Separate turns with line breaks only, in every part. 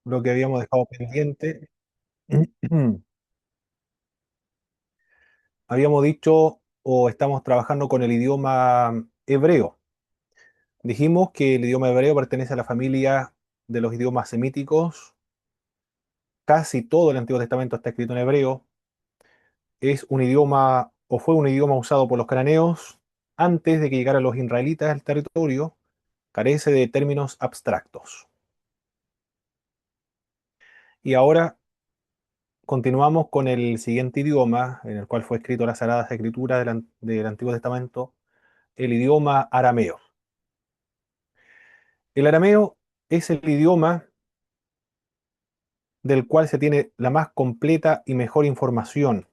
lo que habíamos dejado pendiente. Habíamos dicho o estamos trabajando con el idioma hebreo. Dijimos que el idioma hebreo pertenece a la familia de los idiomas semíticos. Casi todo el Antiguo Testamento está escrito en hebreo. Es un idioma o fue un idioma usado por los cananeos antes de que llegaran los israelitas al territorio. Carece de términos abstractos. Y ahora continuamos con el siguiente idioma en el cual fue escrito las Sagradas Escrituras del Antiguo Testamento, el idioma arameo. El arameo es el idioma del cual se tiene la más completa y mejor información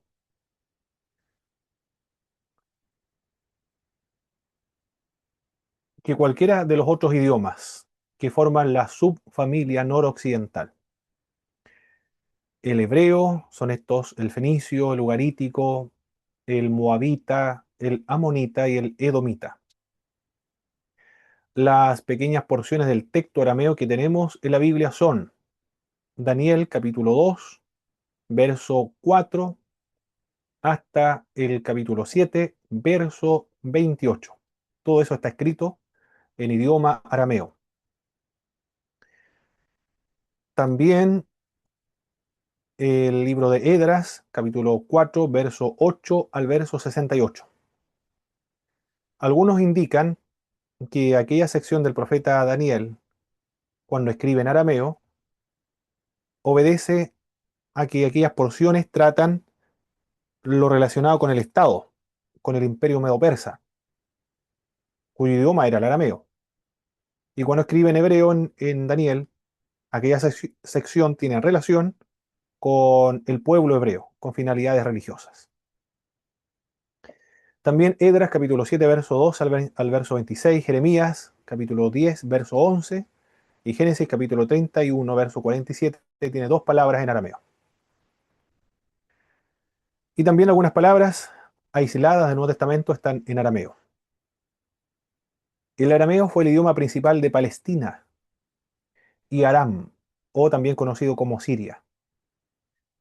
que cualquiera de los otros idiomas que forman la subfamilia noroccidental. El hebreo son estos, el fenicio, el ugarítico, el moabita, el amonita y el edomita. Las pequeñas porciones del texto arameo que tenemos en la Biblia son Daniel capítulo 2, verso 4 hasta el capítulo 7, verso 28. Todo eso está escrito en idioma arameo. También el libro de Edras, capítulo 4, verso 8 al verso 68. Algunos indican que aquella sección del profeta Daniel, cuando escribe en arameo, obedece a que aquellas porciones tratan lo relacionado con el Estado, con el imperio medo-persa, cuyo idioma era el arameo. Y cuando escribe en hebreo en Daniel, aquella sección tiene relación con el pueblo hebreo, con finalidades religiosas. También Edras capítulo 7, verso 2 al verso 26, Jeremías capítulo 10, verso 11 y Génesis capítulo 31, verso 47, tiene dos palabras en arameo. Y también algunas palabras aisladas del Nuevo Testamento están en arameo. El arameo fue el idioma principal de Palestina y Aram, o también conocido como Siria,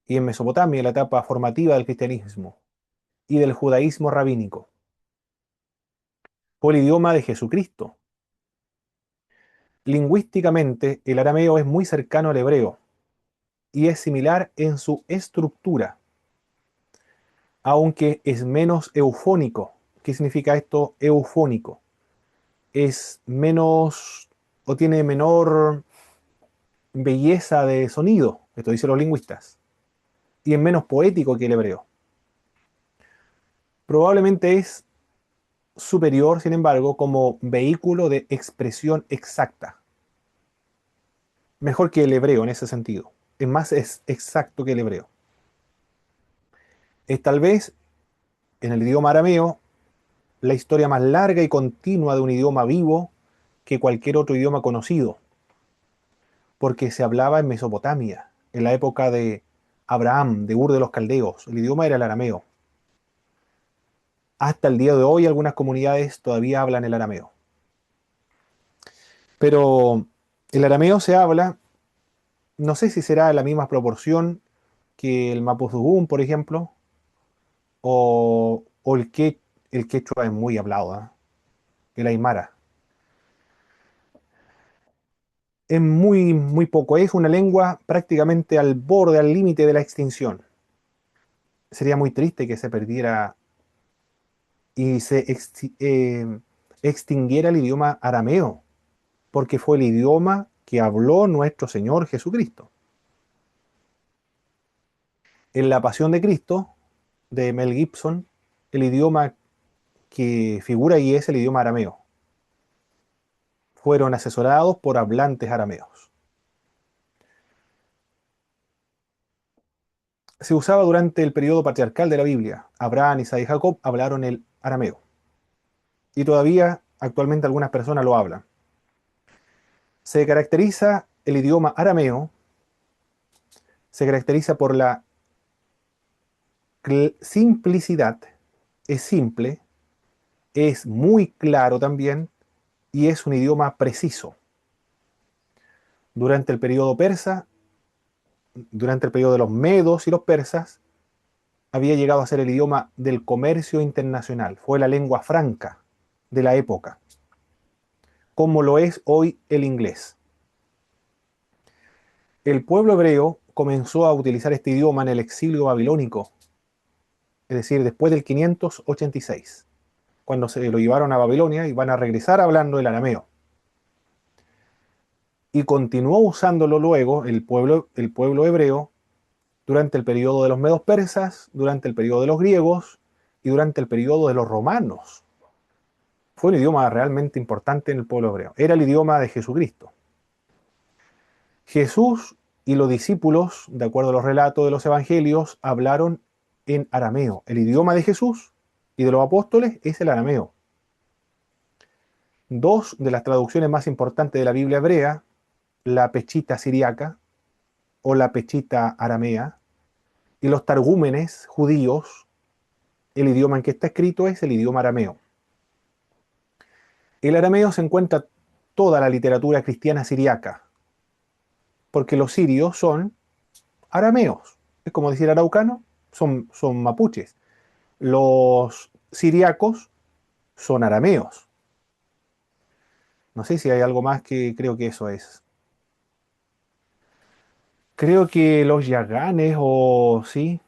y en Mesopotamia, la etapa formativa del cristianismo y del judaísmo rabínico. Fue el idioma de Jesucristo. Lingüísticamente, el arameo es muy cercano al hebreo y es similar en su estructura, aunque es menos eufónico. ¿Qué significa esto? Eufónico. Es menos o tiene menor belleza de sonido, esto dicen los lingüistas, y es menos poético que el hebreo. Probablemente es superior, sin embargo, como vehículo de expresión exacta. Mejor que el hebreo en ese sentido. Es más exacto que el hebreo. Es tal vez, en el idioma arameo, la historia más larga y continua de un idioma vivo que cualquier otro idioma conocido, porque se hablaba en Mesopotamia, en la época de Abraham, de Ur de los Caldeos. El idioma era el arameo. Hasta el día de hoy algunas comunidades todavía hablan el arameo. Pero el arameo se habla, no sé si será en la misma proporción que el mapudungún, por ejemplo, o el quechua es muy hablado, ¿eh? El aymara. Es muy, muy poco, es una lengua prácticamente al borde, al límite de la extinción. Sería muy triste que se perdiera y se extinguiera el idioma arameo, porque fue el idioma que habló nuestro Señor Jesucristo. En La Pasión de Cristo, de Mel Gibson, el idioma que figura ahí es el idioma arameo. Fueron asesorados por hablantes arameos. Se usaba durante el periodo patriarcal de la Biblia. Abraham, Isaac y Jacob hablaron el arameo. Y todavía actualmente algunas personas lo hablan. Se caracteriza el idioma arameo, se caracteriza por la simplicidad, es simple, es muy claro también y es un idioma preciso. Durante el periodo persa durante el periodo de los medos y los persas, había llegado a ser el idioma del comercio internacional. Fue la lengua franca de la época, como lo es hoy el inglés. El pueblo hebreo comenzó a utilizar este idioma en el exilio babilónico, es decir, después del 586, cuando se lo llevaron a Babilonia y van a regresar hablando el arameo. Y continuó usándolo luego el pueblo hebreo durante el periodo de los medos persas, durante el periodo de los griegos y durante el periodo de los romanos. Fue un idioma realmente importante en el pueblo hebreo. Era el idioma de Jesucristo. Jesús y los discípulos, de acuerdo a los relatos de los evangelios, hablaron en arameo. El idioma de Jesús y de los apóstoles es el arameo. Dos de las traducciones más importantes de la Biblia hebrea, la Pechita siriaca o la Pechita aramea, y los targúmenes judíos, el idioma en que está escrito es el idioma arameo. El arameo se encuentra toda la literatura cristiana siriaca, porque los sirios son arameos. Es como decir araucano, son mapuches. Los siriacos son arameos. No sé si hay algo más, que creo que eso es. Creo que los yaganes o sí,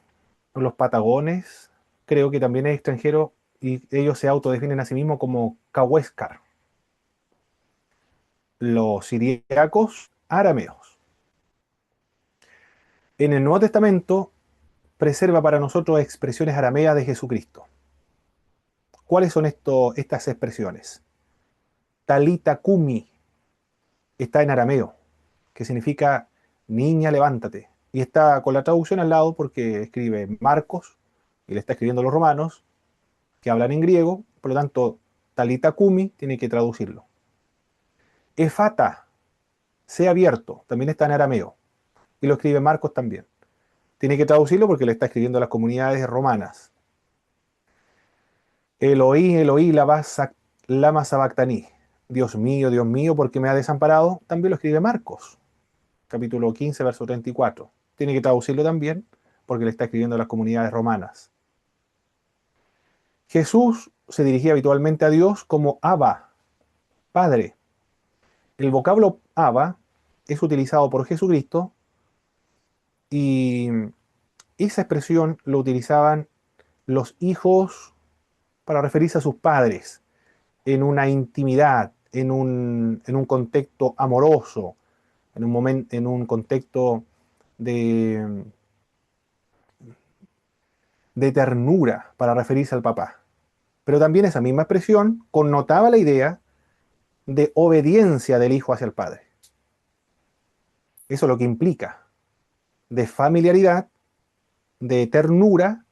o los patagones, creo que también es extranjero y ellos se autodefinen a sí mismos como cahuéscar. Los siriacos, arameos. En el Nuevo Testamento preserva para nosotros expresiones arameas de Jesucristo. ¿Cuáles son estas expresiones? Talita Kumi está en arameo, que significa niña, levántate. Y está con la traducción al lado porque escribe Marcos y le está escribiendo a los romanos que hablan en griego, por lo tanto, Talita Kumi tiene que traducirlo. Efata, sea abierto, también está en arameo y lo escribe Marcos también. Tiene que traducirlo porque le está escribiendo a las comunidades romanas. Eloí, Eloí, lama sabactaní. Dios mío, ¿por qué me ha desamparado? También lo escribe Marcos, capítulo 15, verso 34. Tiene que traducirlo también porque le está escribiendo a las comunidades romanas. Jesús se dirigía habitualmente a Dios como Abba, Padre. El vocablo Abba es utilizado por Jesucristo y esa expresión lo utilizaban los hijos para referirse a sus padres en una intimidad, en un contexto amoroso, en un contexto de, de ternura para referirse al papá. Pero también esa misma expresión connotaba la idea de obediencia del hijo hacia el padre. Eso es lo que implica de familiaridad, de ternura,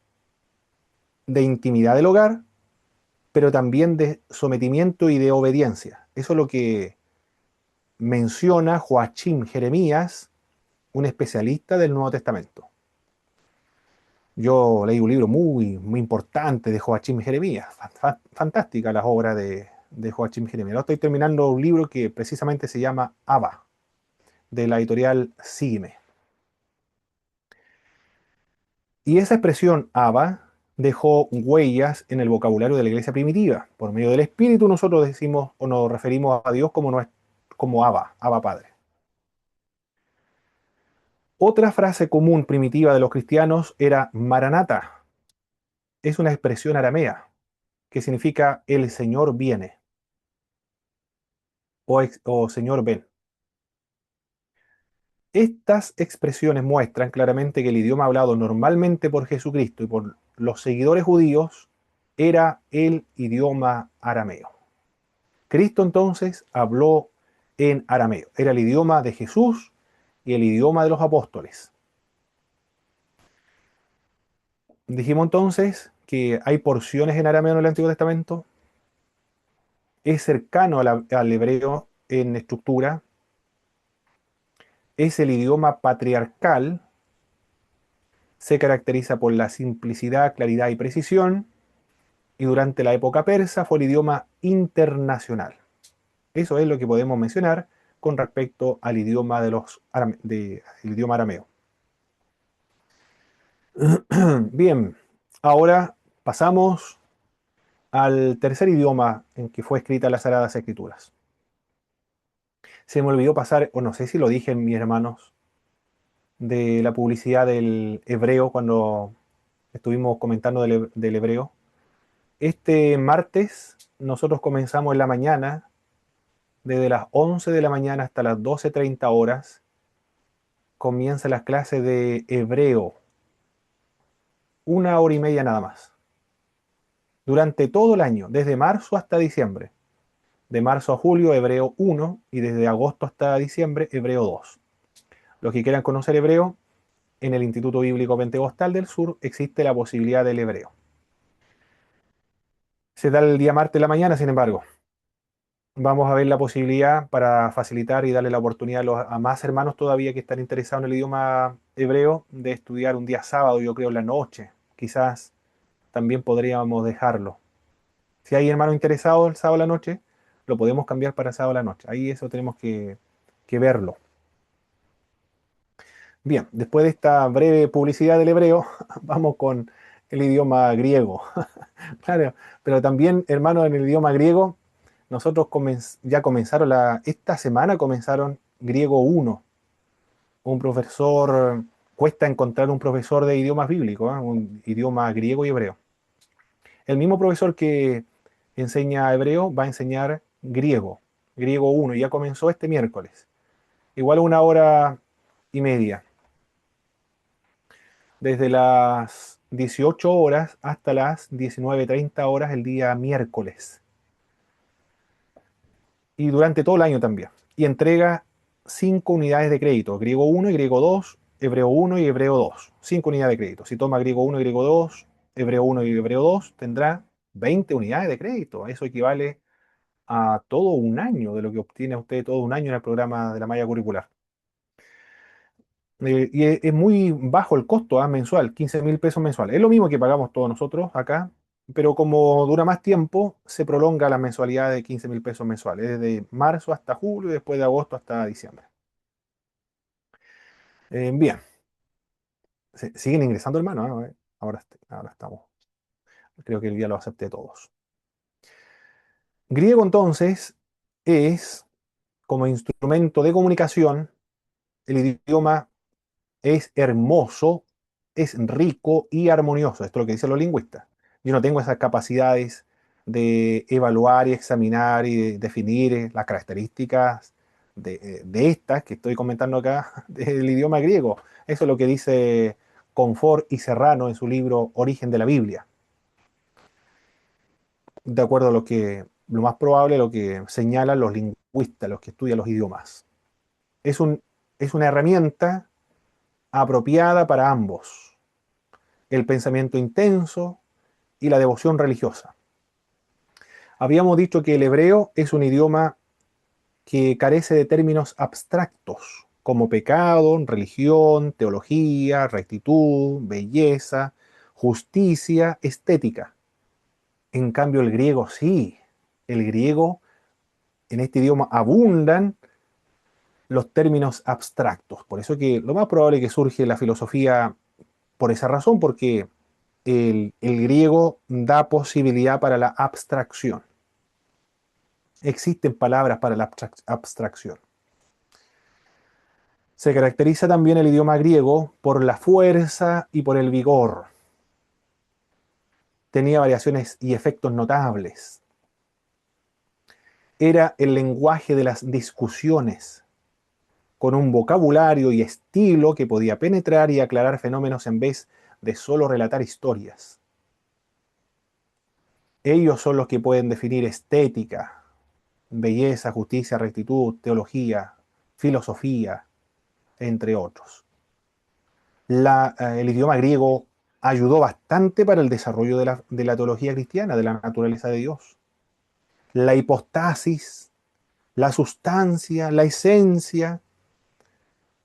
de intimidad del hogar, pero también de sometimiento y de obediencia. Eso es lo que menciona Joachim Jeremías, un especialista del Nuevo Testamento. Yo leí un libro muy importante de Joachim Jeremías. Fantástica las obras de Joachim Jeremías. Ahora estoy terminando un libro que precisamente se llama Abba, de la editorial Sígueme. Y esa expresión Abba dejó huellas en el vocabulario de la iglesia primitiva. Por medio del Espíritu nosotros decimos o nos referimos a Dios como Abba, Abba Padre. Otra frase común primitiva de los cristianos era Maranata. Es una expresión aramea que significa el Señor viene o Señor ven. Estas expresiones muestran claramente que el idioma hablado normalmente por Jesucristo y por los seguidores judíos era el idioma arameo. Cristo entonces habló en arameo. Era el idioma de Jesús y el idioma de los apóstoles. Dijimos entonces que hay porciones en arameo en el Antiguo Testamento. Es cercano al hebreo en estructura. Es el idioma patriarcal. Se caracteriza por la simplicidad, claridad y precisión. Y durante la época persa fue el idioma internacional. Eso es lo que podemos mencionar con respecto al idioma, el idioma arameo. Bien, ahora pasamos al tercer idioma en que fue escrita las Sagradas Escrituras. Se me olvidó pasar, o no sé si lo dije mis hermanos, de la publicidad del hebreo cuando estuvimos comentando del hebreo. Este martes nosotros comenzamos en la mañana, desde las 11 de la mañana hasta las 12:30 horas, comienza las clases de hebreo, 1 hora y media nada más, durante todo el año, desde marzo hasta diciembre. De marzo a julio, hebreo 1, y desde agosto hasta diciembre, hebreo 2. Los que quieran conocer hebreo, en el Instituto Bíblico Pentecostal del Sur existe la posibilidad del hebreo. Se da el día martes de la mañana, sin embargo. Vamos a ver la posibilidad para facilitar y darle la oportunidad a más hermanos todavía que están interesados en el idioma hebreo de estudiar un día sábado, yo creo, en la noche. Quizás también podríamos dejarlo. Si hay hermanos interesados el sábado a la noche, lo podemos cambiar para sábado a la noche. Ahí eso tenemos que verlo. Bien, después de esta breve publicidad del hebreo, vamos con el idioma griego. Claro, pero también, hermanos, en el idioma griego, nosotros ya comenzaron esta semana comenzaron griego 1. Un profesor, cuesta encontrar un profesor de idiomas bíblicos, un idioma griego y hebreo. El mismo profesor que enseña hebreo va a enseñar griego 1, y ya comenzó este miércoles. Igual 1 hora y media, desde las 18 horas hasta las 19:30 horas el día miércoles. Y durante todo el año también. Y entrega 5 unidades de crédito, griego 1 y griego 2, hebreo 1 y hebreo 2. 5 unidades de crédito. Si toma griego 1 y griego 2, hebreo 1 y hebreo 2, tendrá 20 unidades de crédito. Eso equivale a todo un año de lo que obtiene usted todo un año en el programa de la malla curricular. Y es muy bajo el costo mensual, 15.000 pesos mensuales. Es lo mismo que pagamos todos nosotros acá, pero como dura más tiempo, se prolonga la mensualidad de 15.000 pesos mensuales, desde marzo hasta julio y después de agosto hasta diciembre. Bien, siguen ingresando, hermano. Ahora estamos. Creo que el día lo acepté todos. Griego entonces es, como instrumento de comunicación, el idioma es hermoso, es rico y armonioso. Esto es lo que dicen los lingüistas. Yo no tengo esas capacidades de evaluar y examinar y de definir las características de estas que estoy comentando acá del idioma griego. Eso es lo que dice Confort y Serrano en su libro Origen de la Biblia. De acuerdo a lo más probable, lo que señalan los lingüistas, los que estudian los idiomas. Es un, es una herramienta apropiada para ambos: el pensamiento intenso y la devoción religiosa. Habíamos dicho que el hebreo es un idioma que carece de términos abstractos como pecado, religión, teología, rectitud, belleza, justicia, estética. En cambio, el griego sí. El griego, en este idioma abundan los términos abstractos. Por eso que lo más probable es que surge la filosofía por esa razón, porque el griego da posibilidad para la abstracción. Existen palabras para la abstracción. Se caracteriza también el idioma griego por la fuerza y por el vigor. Tenía variaciones y efectos notables. Era el lenguaje de las discusiones, con un vocabulario y estilo que podía penetrar y aclarar fenómenos en vez de solo relatar historias. Ellos son los que pueden definir estética, belleza, justicia, rectitud, teología, filosofía, entre otros. El idioma griego ayudó bastante para el desarrollo de la teología cristiana, de la naturaleza de Dios. La hipostasis, la sustancia, la esencia,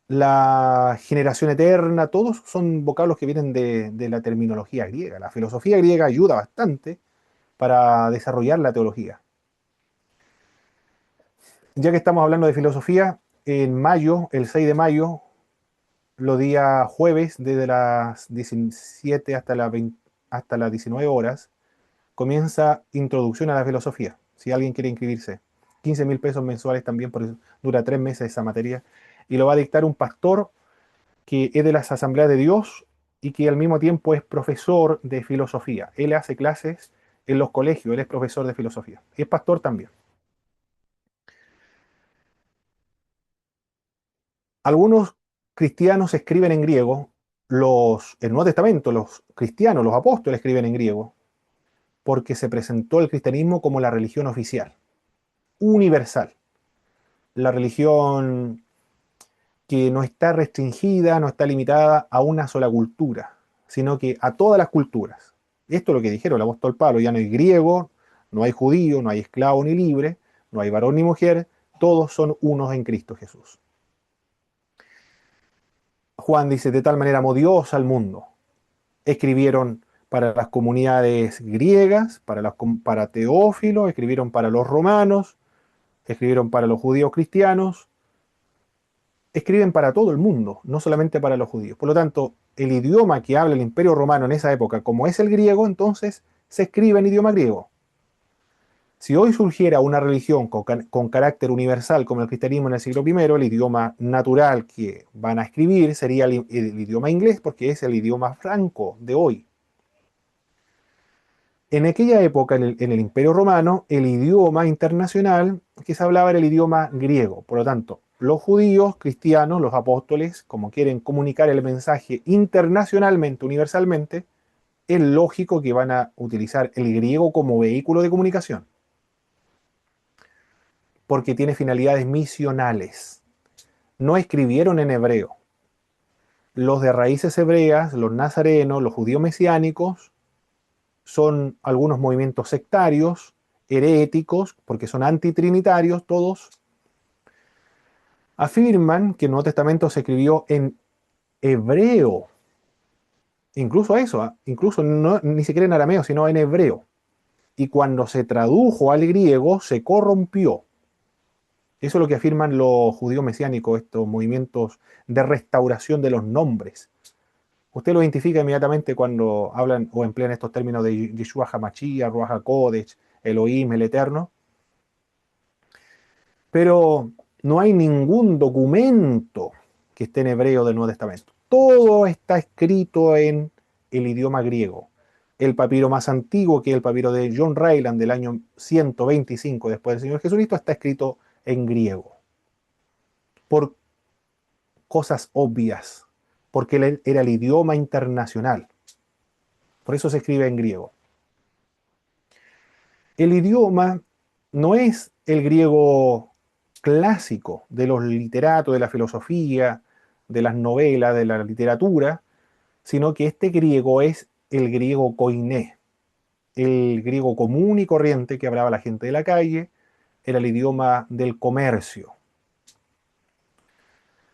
la generación eterna, todos son vocablos que vienen de la terminología griega. La filosofía griega ayuda bastante para desarrollar la teología. Ya que estamos hablando de filosofía, en mayo, el 6 de mayo, los días jueves, desde las 17 hasta las 19 horas, comienza Introducción a la Filosofía. Si alguien quiere inscribirse, 15.000 pesos mensuales también, porque dura 3 meses esa materia, y lo va a dictar un pastor que es de las Asambleas de Dios y que al mismo tiempo es profesor de filosofía. Él hace clases en los colegios, él es profesor de filosofía y es pastor también. Algunos cristianos escriben en griego, el Nuevo Testamento, los cristianos, los apóstoles escriben en griego, porque se presentó el cristianismo como la religión oficial, universal, la religión que no está restringida, no está limitada a una sola cultura, sino que a todas las culturas. Esto es lo que dijeron el apóstol Pablo, ya no hay griego, no hay judío, no hay esclavo ni libre, no hay varón ni mujer, todos son unos en Cristo Jesús. Juan dice, de tal manera amó Dios al mundo. Escribieron para las comunidades griegas, para Teófilo, escribieron para los romanos, escribieron para los judíos cristianos, escriben para todo el mundo, no solamente para los judíos. Por lo tanto, el idioma que habla el Imperio Romano en esa época, como es el griego, entonces se escribe en idioma griego. Si hoy surgiera una religión con carácter universal como el cristianismo en el siglo I, el idioma natural que van a escribir sería el idioma inglés, porque es el idioma franco de hoy. En aquella época, en el Imperio Romano, el idioma internacional que se hablaba era el idioma griego. Por lo tanto, los judíos, cristianos, los apóstoles, como quieren comunicar el mensaje internacionalmente, universalmente, es lógico que van a utilizar el griego como vehículo de comunicación, porque tiene finalidades misionales. No escribieron en hebreo. Los de raíces hebreas, los nazarenos, los judíos mesiánicos, son algunos movimientos sectarios, heréticos, porque son antitrinitarios todos, afirman que el Nuevo Testamento se escribió en hebreo. Incluso eso, incluso no, ni siquiera en arameo, sino en hebreo. Y cuando se tradujo al griego, se corrompió. Eso es lo que afirman los judíos mesiánicos, estos movimientos de restauración de los nombres. Usted lo identifica inmediatamente cuando hablan o emplean estos términos de Yeshua HaMashiach, Ruach HaKodesh, Elohim, el Eterno. Pero no hay ningún documento que esté en hebreo del Nuevo Testamento. Todo está escrito en el idioma griego. El papiro más antiguo, que es el papiro de John Ryland del año 125 después del Señor Jesucristo, está escrito en griego. Por cosas obvias, porque él era el idioma internacional. Por eso se escribe en griego. El idioma no es el griego clásico de los literatos, de la filosofía, de las novelas, de la literatura, sino que este griego es el griego koiné, el griego común y corriente que hablaba la gente de la calle, era el idioma del comercio,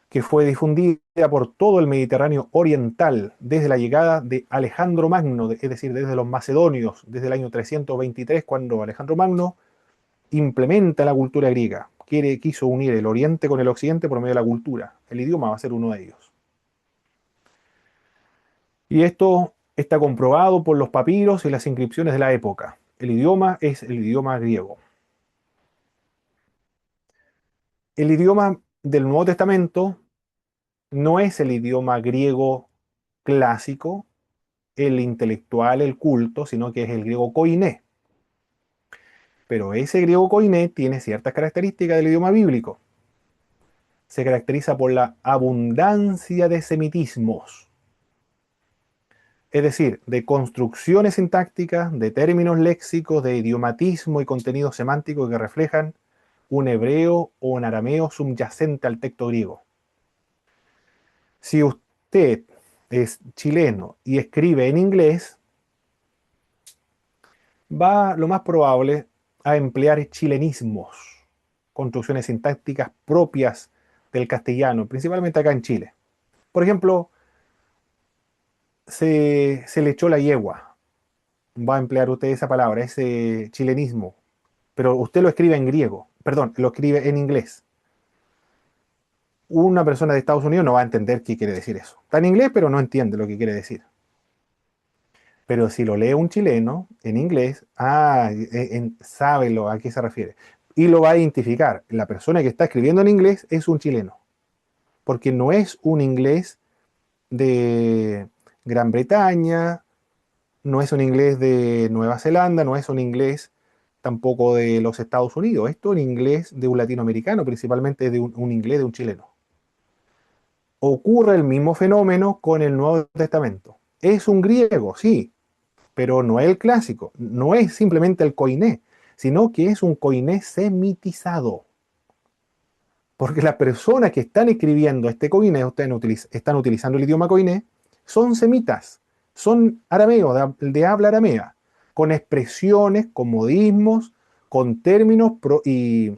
que fue difundida por todo el Mediterráneo oriental desde la llegada de Alejandro Magno, es decir, desde los macedonios, desde el año 323, cuando Alejandro Magno implementa la cultura griega, quiso unir el oriente con el occidente por medio de la cultura. El idioma va a ser uno de ellos. Y esto está comprobado por los papiros y las inscripciones de la época. El idioma es el idioma griego. El idioma del Nuevo Testamento no es el idioma griego clásico, el intelectual, el culto, sino que es el griego koiné. Pero ese griego koiné tiene ciertas características del idioma bíblico. Se caracteriza por la abundancia de semitismos, es decir, de construcciones sintácticas, de términos léxicos, de idiomatismo y contenido semántico que reflejan un hebreo o un arameo subyacente al texto griego. Si usted es chileno y escribe en inglés, va lo más probable a emplear chilenismos, construcciones sintácticas propias del castellano, principalmente acá en Chile. Por ejemplo, se le echó la yegua, va a emplear usted esa palabra, ese chilenismo, pero usted lo escribe en griego, perdón, lo escribe en inglés. una persona de Estados Unidos no va a entender qué quiere decir eso. Está en inglés, pero no entiende lo que quiere decir. Pero si lo lee un chileno en inglés, sabe a qué se refiere. Y lo va a identificar. La persona que está escribiendo en inglés es un chileno. Porque no es un inglés de Gran Bretaña, no es un inglés de Nueva Zelanda, no es un inglés tampoco de los Estados Unidos. Esto es un inglés de un latinoamericano, principalmente de un inglés de un chileno. Ocurre el mismo fenómeno con el Nuevo Testamento. Es un griego, sí, pero no es el clásico, no es simplemente el koiné, sino que es un koiné semitizado. Porque las personas que están escribiendo este koiné, están utilizando el idioma koiné, son semitas, son arameos, de habla aramea, con expresiones, con modismos, con términos y,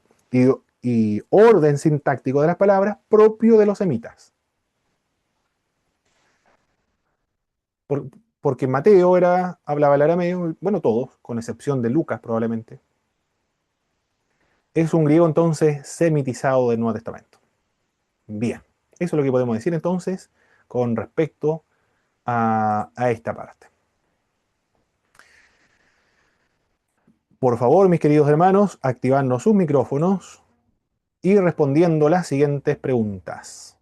y orden sintáctico de las palabras propio de los semitas. Por- Porque Mateo hablaba el arameo, bueno, todos, con excepción de Lucas probablemente. Es un griego entonces semitizado del Nuevo Testamento. Bien, eso es lo que podemos decir entonces con respecto a esta parte. Por favor, mis queridos hermanos, activando sus micrófonos y respondiendo las siguientes preguntas.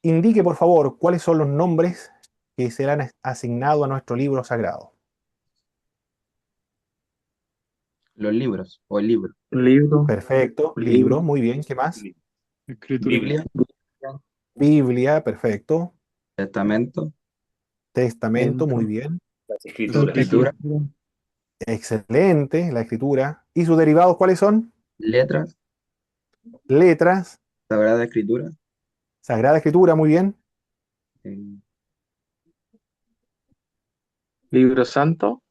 Indique, por favor, cuáles son los nombres que se le han asignado a nuestro libro sagrado.
Los libros o el libro.
Libro,
Perfecto, libro, muy bien, ¿qué más?
escritura,
Biblia,
Biblia, perfecto.
testamento,
Testamento, muy
centro,
bien.
Las escrituras.
escritura,
Excelente, la escritura. ¿Y sus derivados cuáles son?
letras,
Letras,
sagrada escritura,
Sagrada Escritura, muy bien.
eh,
libro santo,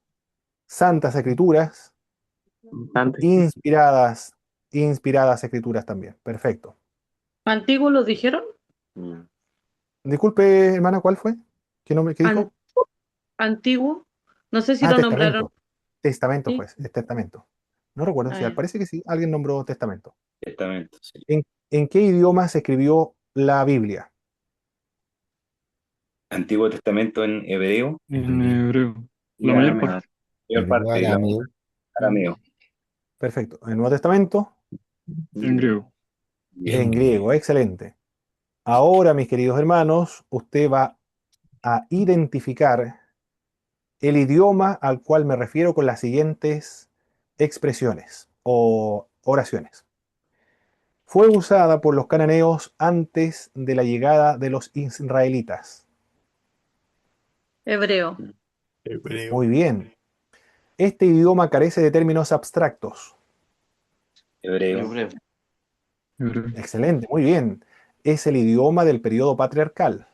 Santas Escrituras,
antes,
inspiradas, inspiradas Escrituras también. Perfecto.
¿Antiguo lo dijeron?
Mm.
Disculpe, hermana, ¿cuál fue? ¿Qué nombre, qué dijo?
An- Antiguo. No sé si
Ah,
lo nombraron.
testamento. Testamento
Sí.
fue, es testamento. No recuerdo
Ah,
si,
ya.
parece que sí, alguien nombró testamento.
Testamento, sí.
¿En qué idioma se escribió la Biblia?
Antiguo Testamento en hebreo
en hebreo.
y
La
la
mayor parte.
mayor parte de la arameo.
Perfecto. ¿En el Nuevo Testamento?
En griego.
En griego, excelente. Ahora, mis queridos hermanos, usted va a identificar el idioma al cual me refiero con las siguientes expresiones o oraciones. Fue usada por los cananeos antes de la llegada de los israelitas.
Hebreo.
Hebreo.
Muy bien. Este idioma carece de términos abstractos.
Hebreo.
Hebreo.
Excelente, muy bien. Es el idioma del periodo patriarcal.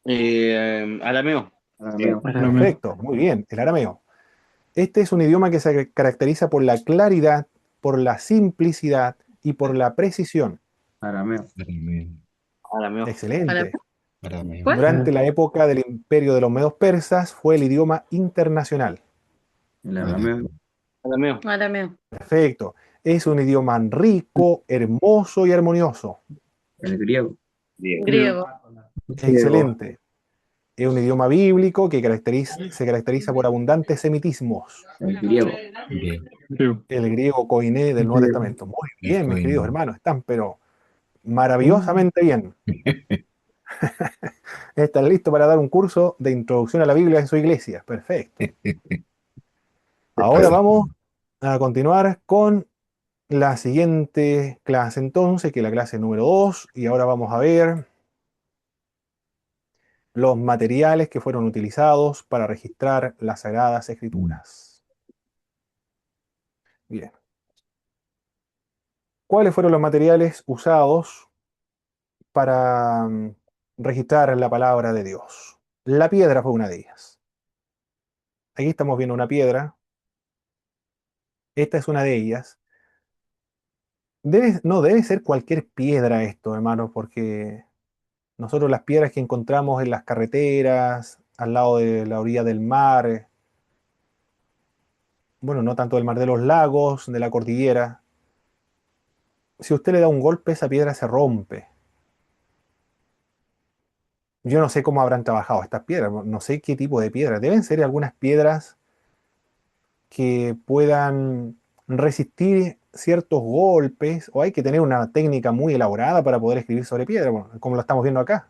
Arameo.
Arameo.
Arameo.
Perfecto, muy bien. El arameo. Este es un idioma que se caracteriza por la claridad, por la simplicidad y por la precisión.
arameo,
Arameo.
Excelente.
¿Cuál?
Durante la época del imperio de los medos persas fue el idioma internacional.
el arameo,
Arameo.
Arameo.
Perfecto. Es un idioma rico, hermoso y armonioso.
el griego,
Griego.
Griego.
Griego.
Excelente. Es un idioma bíblico que se caracteriza por abundantes semitismos.
el griego,
Griego.
El griego koiné del Nuevo
Griego.
Testamento. Muy bien, mis queridos hermanos. Están, pero maravillosamente bien. Están listos para dar un curso de introducción a la Biblia en su iglesia. Perfecto. Ahora vamos a continuar con la siguiente clase entonces, que es la clase número 2, y ahora vamos a ver los materiales que fueron utilizados para registrar las Sagradas Escrituras. Bien. ¿Cuáles fueron los materiales usados para registrar la palabra de Dios? La piedra fue una de ellas. Aquí estamos viendo una piedra. Esta es una de ellas. No debe ser cualquier piedra esto, hermanos, porque nosotros las piedras que encontramos en las carreteras, al lado de la orilla del mar, bueno, no tanto del mar, de los lagos, de la cordillera. Si usted le da un golpe, esa piedra se rompe. Yo no sé cómo habrán trabajado estas piedras, no sé qué tipo de piedras. Deben ser algunas piedras que puedan resistir ciertos golpes, o hay que tener una técnica muy elaborada para poder escribir sobre piedra, bueno, como lo estamos viendo acá.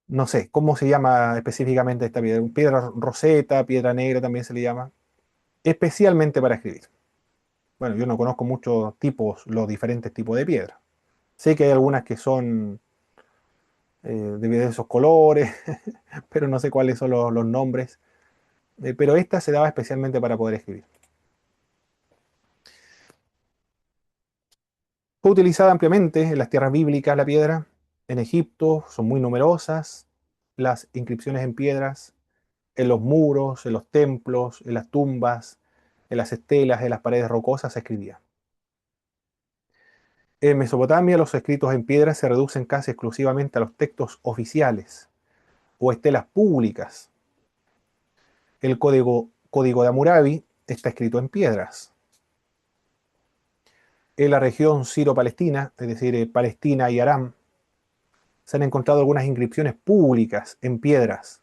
No sé, ¿cómo se llama específicamente esta piedra? Piedra roseta, piedra negra también se le llama, especialmente para escribir. Bueno, yo no conozco muchos tipos, los diferentes tipos de piedra. Sé que hay algunas que son de esos colores, pero no sé cuáles son los nombres. Pero esta se daba especialmente para poder escribir. Fue utilizada ampliamente en las tierras bíblicas la piedra. En Egipto son muy numerosas las inscripciones en piedras, en los muros, en los templos, en las tumbas, en las estelas, en las paredes rocosas se escribía. En Mesopotamia los escritos en piedra se reducen casi exclusivamente a los textos oficiales o estelas públicas. El código de Hammurabi está escrito en piedras. En la región Siro-Palestina, es decir, Palestina y Aram, se han encontrado algunas inscripciones públicas en piedras,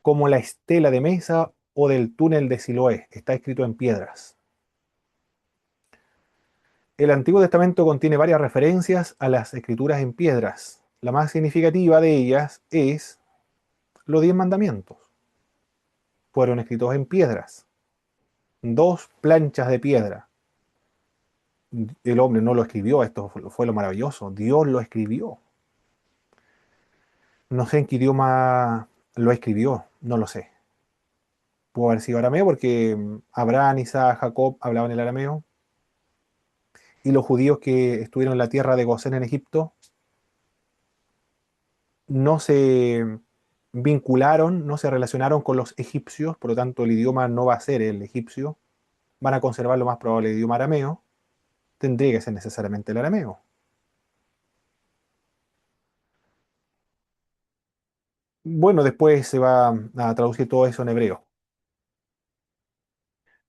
como la estela de Mesa o del túnel de Siloé, está escrito en piedras. El Antiguo Testamento contiene varias referencias a las escrituras en piedras. La más significativa de ellas es los 10 mandamientos. Fueron escritos en piedras. 2 planchas de piedra. El hombre no lo escribió, esto fue lo maravilloso. Dios lo escribió. No sé en qué idioma lo escribió, no lo sé. Pudo haber sido arameo porque Abraham, Isaac, Jacob hablaban el arameo. Y los judíos que estuvieron en la tierra de Gosén en Egipto no se vincularon, no se relacionaron con los egipcios, por lo tanto el idioma no va a ser el egipcio, van a conservar lo más probable el idioma arameo, tendría que ser necesariamente el arameo. Bueno, después se va a traducir todo eso en hebreo.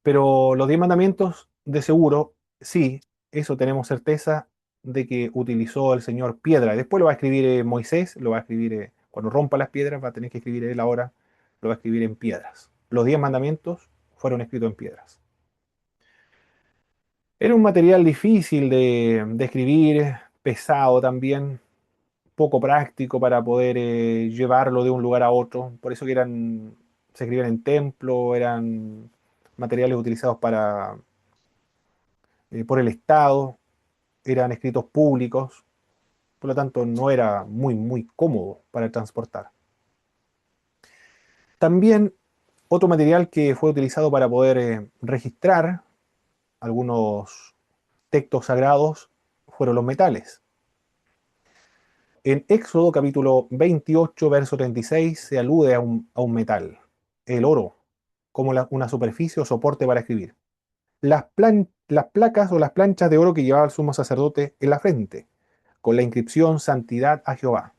Pero los 10 mandamientos, de seguro, sí, eso tenemos certeza de que utilizó el Señor piedra. Después lo va a escribir Moisés, lo va a escribir cuando rompa las piedras, va a tener que escribir él ahora, lo va a escribir en piedras. Los 10 mandamientos fueron escritos en piedras. Era un material difícil de escribir, pesado también, poco práctico para poder llevarlo de un lugar a otro. Por eso que se escribían en templo, eran materiales utilizados por el Estado, eran escritos públicos, por lo tanto no era muy cómodo para transportar. También otro material que fue utilizado para poder registrar algunos textos sagrados fueron los metales. En Éxodo capítulo 28, verso 36, se alude a un metal, el oro, como una superficie o soporte para escribir. Las placas o las planchas de oro que llevaba el sumo sacerdote en la frente, con la inscripción Santidad a Jehová.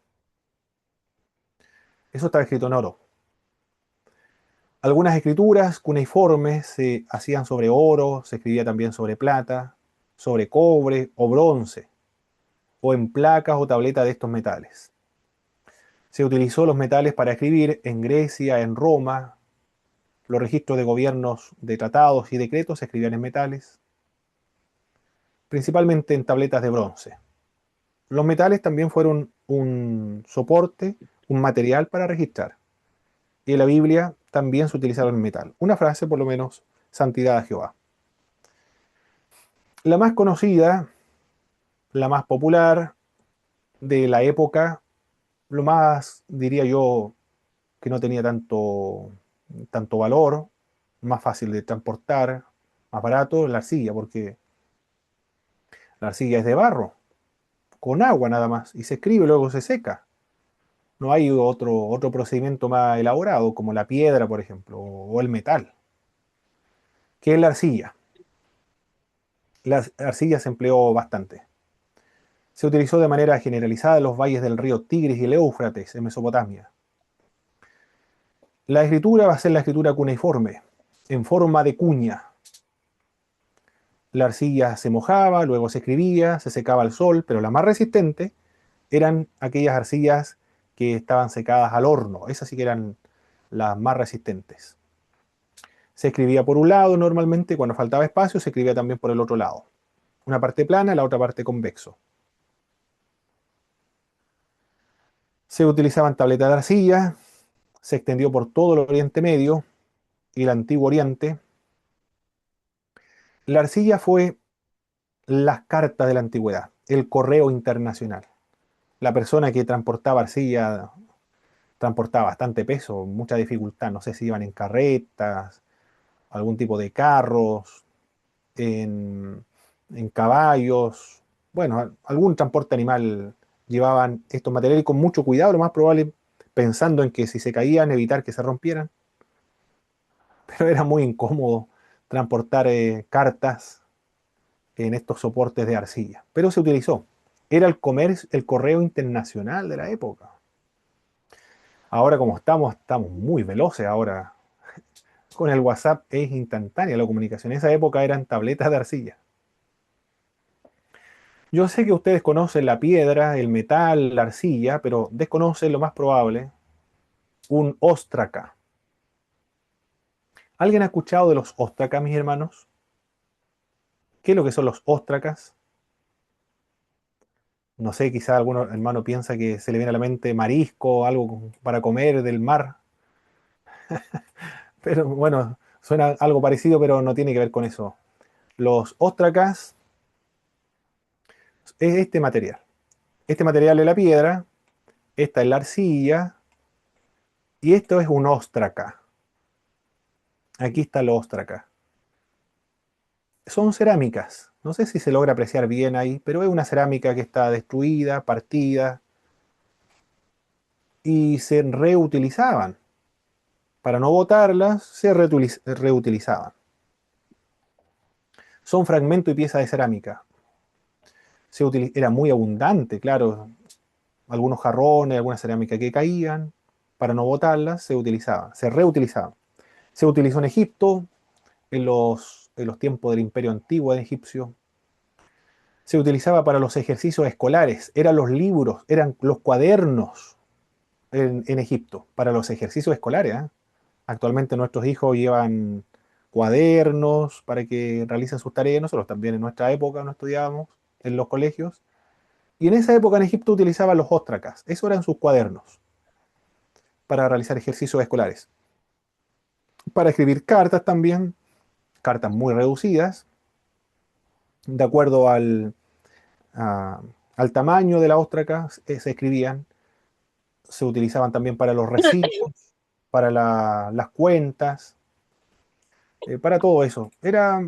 Eso estaba escrito en oro. Algunas escrituras cuneiformes se hacían sobre oro, se escribía también sobre plata, sobre cobre o bronce, o en placas o tabletas de estos metales. Se utilizó los metales para escribir en Grecia, en Roma. Los registros de gobiernos de tratados y decretos se escribían en metales, principalmente en tabletas de bronce. Los metales también fueron un soporte, un material para registrar. Y en la Biblia también se utilizaron el metal. Una frase, por lo menos, santidad a Jehová. La más conocida, la más popular de la época, lo más, diría yo, que no tenía tanto valor, más fácil de transportar, más barato, la arcilla, porque la arcilla es de barro, con agua nada más, y se escribe y luego se seca. No hay otro procedimiento más elaborado, como la piedra, por ejemplo, o el metal. ¿Qué es la arcilla? La arcilla se empleó bastante. Se utilizó de manera generalizada en los valles del río Tigris y el Éufrates, en Mesopotamia. La escritura va a ser la escritura cuneiforme, en forma de cuña. La arcilla se mojaba, luego se escribía, se secaba al sol, pero la más resistente eran aquellas arcillas que estaban secadas al horno. Esas sí que eran las más resistentes. Se escribía por un lado normalmente, cuando faltaba espacio se escribía también por el otro lado. Una parte plana, la otra parte convexo. Se utilizaban tabletas de arcilla, se extendió por todo el Oriente Medio y el Antiguo Oriente. La arcilla fue las cartas de la antigüedad, el correo internacional. La persona que transportaba arcilla transportaba bastante peso, mucha dificultad. No sé si iban en carretas, algún tipo de carros, en caballos. Bueno, algún transporte animal llevaban estos materiales con mucho cuidado, lo más probable, pensando en que si se caían, evitar que se rompieran. Pero era muy incómodo transportar cartas en estos soportes de arcilla. Pero se utilizó. Era el comercio, el correo internacional de la época. Ahora como estamos muy veloces ahora. Con el WhatsApp es instantánea la comunicación. En esa época eran tabletas de arcilla. Yo sé que ustedes conocen la piedra, el metal, la arcilla, pero desconocen lo más probable, un óstraca. ¿Alguien ha escuchado de los óstracas, mis hermanos? ¿Qué es lo que son los óstracas? No sé, quizá algún hermano piensa que se le viene a la mente marisco, algo para comer del mar. Pero bueno, suena algo parecido, pero no tiene que ver con eso. Los óstracas es este material. Este material es la piedra, esta es la arcilla y esto es un óstraca. Aquí está el óstraca. Son cerámicas. No sé si se logra apreciar bien ahí, pero es una cerámica que está destruida, partida y se reutilizaban. Para no botarlas, se reutilizaban. Son fragmentos y piezas de cerámica. Era muy abundante, claro. Algunos jarrones, alguna cerámica que caían, para no botarlas, se utilizaban, se reutilizaban. Se utilizó en Egipto, en los tiempos del Imperio Antiguo de Egipcio. Se utilizaba para los ejercicios escolares, eran los libros, eran los cuadernos en Egipto, para los ejercicios escolares. Actualmente nuestros hijos llevan cuadernos para que realicen sus tareas, nosotros también en nuestra época no estudiábamos en los colegios. Y en esa época en Egipto utilizaban los óstracas, esos eran sus cuadernos para realizar ejercicios escolares. Para escribir cartas también, cartas muy reducidas, de acuerdo al tamaño de la óstraca se escribían. Se utilizaban también para los recibos, para las cuentas, para todo eso. Era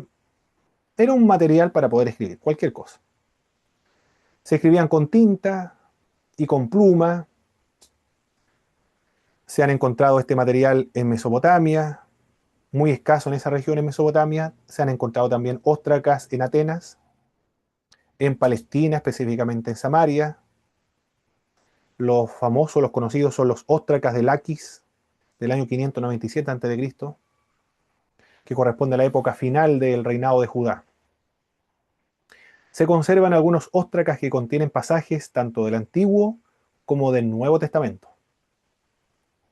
un material para poder escribir, cualquier cosa. Se escribían con tinta y con pluma. Se han encontrado este material en Mesopotamia, muy escaso en esa región en Mesopotamia. Se han encontrado también óstracas en Atenas, en Palestina, específicamente en Samaria. Los famosos, los conocidos son los óstracas de Laquis, del año 597 a.C., que corresponde a la época final del reinado de Judá. Se conservan algunos óstracas que contienen pasajes tanto del Antiguo como del Nuevo Testamento.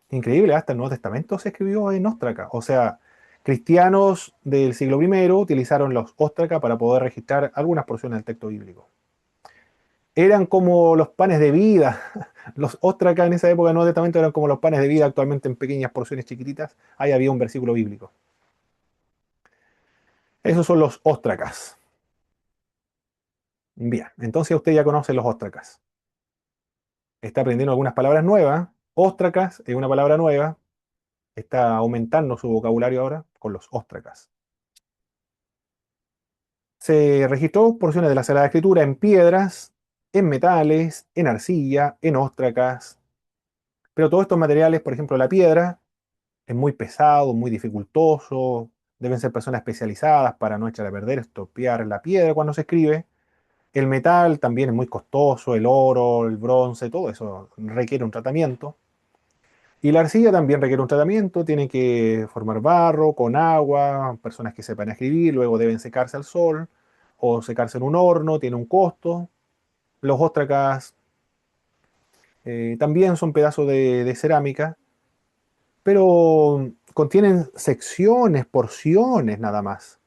Increíble, hasta el Nuevo Testamento se escribió en óstraca. O sea, cristianos del siglo I utilizaron los óstracas para poder registrar algunas porciones del texto bíblico. Eran como los panes de vida. Los óstracas en esa época del Nuevo Testamento eran como los panes de vida actualmente en pequeñas porciones chiquititas. Ahí había un versículo bíblico. Esos son los óstracas. Bien, entonces usted ya conoce los óstracas. Está aprendiendo algunas palabras nuevas. Óstracas es una palabra nueva. Está aumentando su vocabulario ahora con los óstracas. Se registró porciones de la Sagrada Escritura en piedras, en metales, en arcilla, en óstracas. Pero todos estos materiales, por ejemplo, la piedra, es muy pesado, muy dificultoso. Deben ser personas especializadas para no echar a perder, estropear la piedra cuando se escribe. El metal también es muy costoso, el oro, el bronce, todo eso requiere un tratamiento. Y la arcilla también requiere un tratamiento, tiene que formar barro con agua, personas que sepan escribir, luego deben secarse al sol o secarse en un horno, tiene un costo. Los óstracas también son pedazos de cerámica, pero contienen secciones, porciones nada más.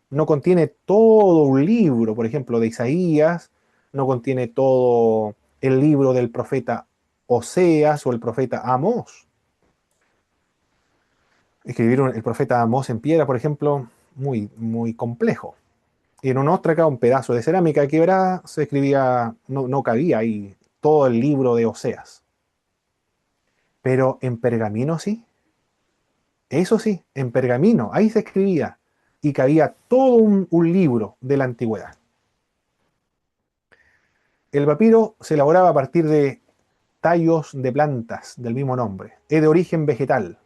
No contiene todo un libro, por ejemplo, de Isaías, no contiene todo el libro del profeta Oseas o el profeta Amós. Escribir el profeta Amós en piedra, por ejemplo, muy, muy complejo. Y en una óstraca, un pedazo de cerámica quebrada, se escribía, no cabía ahí todo el libro de Oseas. Pero en pergamino sí, eso sí, en pergamino, ahí se escribía y cabía todo un libro de la antigüedad. El papiro se elaboraba a partir de tallos de plantas del mismo nombre. Es de origen vegetal.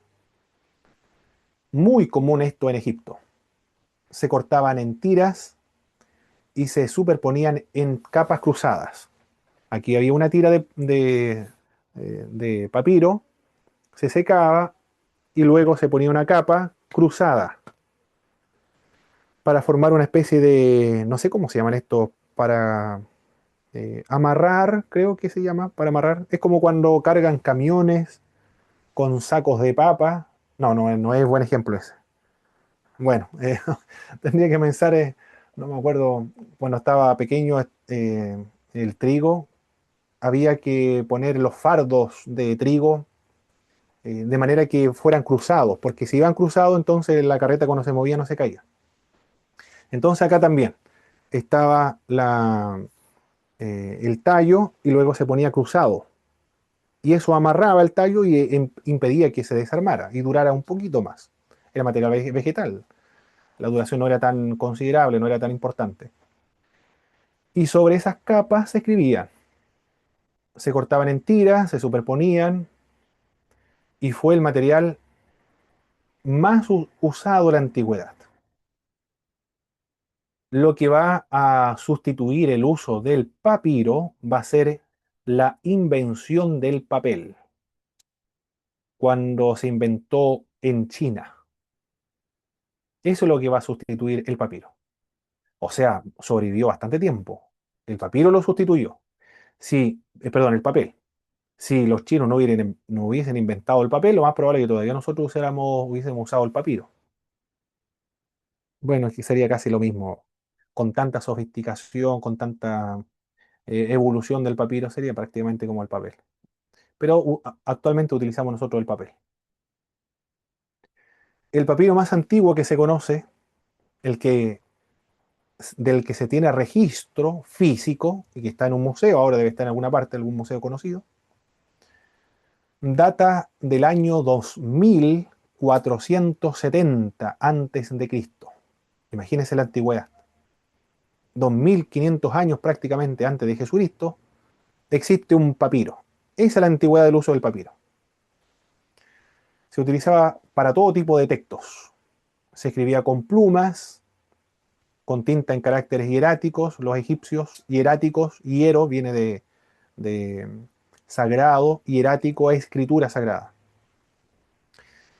Muy común esto en Egipto. Se cortaban en tiras y se superponían en capas cruzadas. Aquí había una tira de papiro, se secaba y luego se ponía una capa cruzada para formar una especie de, no sé cómo se llaman esto, para amarrar, creo que se llama, para amarrar. Es como cuando cargan camiones con sacos de papa. No es buen ejemplo ese. Bueno, tendría que pensar, no me acuerdo, cuando estaba pequeño, el trigo, había que poner los fardos de trigo de manera que fueran cruzados, porque si iban cruzados, entonces la carreta cuando se movía no se caía. Entonces acá también estaba el tallo y luego se ponía cruzado. Y eso amarraba el tallo y impedía que se desarmara y durara un poquito más. Era material vegetal. La duración no era tan considerable, no era tan importante. Y sobre esas capas se escribía. Se cortaban en tiras, se superponían y fue el material más usado en la antigüedad. Lo que va a sustituir el uso del papiro va a ser la invención del papel, cuando se inventó en China. Eso es lo que va a sustituir el papiro. O sea, sobrevivió bastante tiempo. El papiro lo sustituyó. Sí, perdón, el papel. Si los chinos no hubiesen inventado el papel, lo más probable es que todavía nosotros hubiésemos usado el papiro. Bueno, es que sería casi lo mismo. Con tanta sofisticación, con tanta evolución del papiro, sería prácticamente como el papel. Pero actualmente utilizamos nosotros el papel. El papiro más antiguo que se conoce, el que, del que se tiene registro físico y que está en un museo, ahora debe estar en alguna parte, algún museo conocido, data del año 2470 antes de Cristo. Imagínense la antigüedad. 2500 años prácticamente antes de Jesucristo, existe un papiro. Esa es la antigüedad del uso del papiro. Se utilizaba para todo tipo de textos. Se escribía con plumas, con tinta en caracteres hieráticos. Los egipcios, hieráticos, hiero viene de sagrado, hierático es escritura sagrada.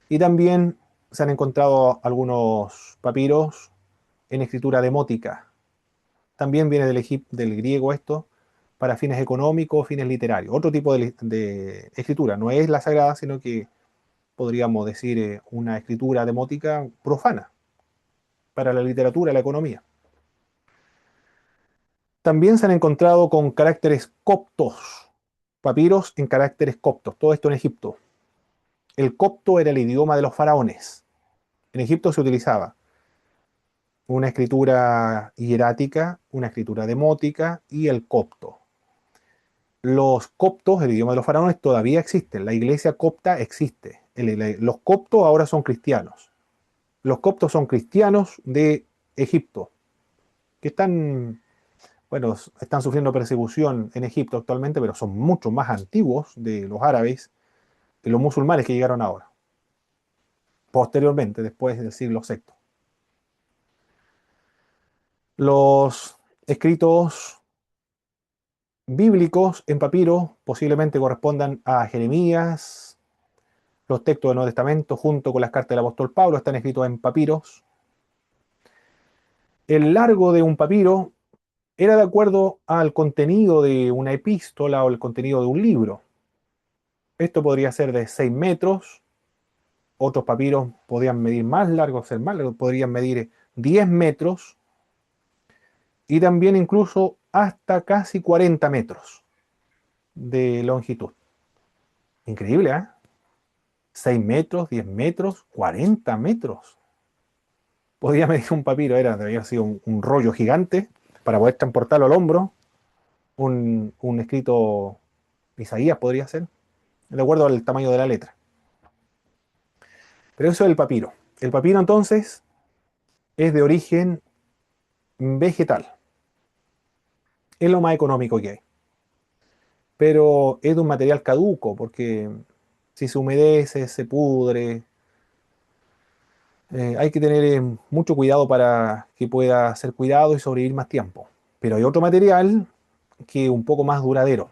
Y también se han encontrado algunos papiros en escritura demótica. También viene del griego esto, para fines económicos, fines literarios. Otro tipo de escritura, no es la sagrada, sino que podríamos decir una escritura demótica profana para la literatura y la economía. También se han encontrado con caracteres coptos, papiros en caracteres coptos, todo esto en Egipto. El copto era el idioma de los faraones. En Egipto se utilizaba una escritura hierática, una escritura demótica y el copto. Los coptos, el idioma de los faraones, todavía existen. La iglesia copta existe. Los coptos ahora son cristianos. Los coptos son cristianos de Egipto, que bueno, están sufriendo persecución en Egipto actualmente, pero son mucho más antiguos de los árabes que los musulmanes que llegaron ahora, posteriormente, después del siglo VI. Los escritos bíblicos en papiro posiblemente correspondan a Jeremías, Los textos del Nuevo Testamento, junto con las cartas del apóstol Pablo, están escritos en papiros. El largo de un papiro era de acuerdo al contenido de una epístola o el contenido de un libro. Esto podría ser de 6 metros, otros papiros podían medir más largos, ser más largos, podrían medir 10 metros y también incluso hasta casi 40 metros de longitud. Increíble, ¿eh? 6 metros, 10 metros, 40 metros. Podía medir un papiro, debía haber sido un rollo gigante para poder transportarlo al hombro. Un escrito Isaías podría ser, de acuerdo al tamaño de la letra. Pero eso es el papiro. El papiro entonces es de origen vegetal. Es lo más económico que hay. Pero es de un material caduco, porque si se humedece, se pudre. Hay que tener mucho cuidado para que pueda ser cuidado y sobrevivir más tiempo. Pero hay otro material que es un poco más duradero.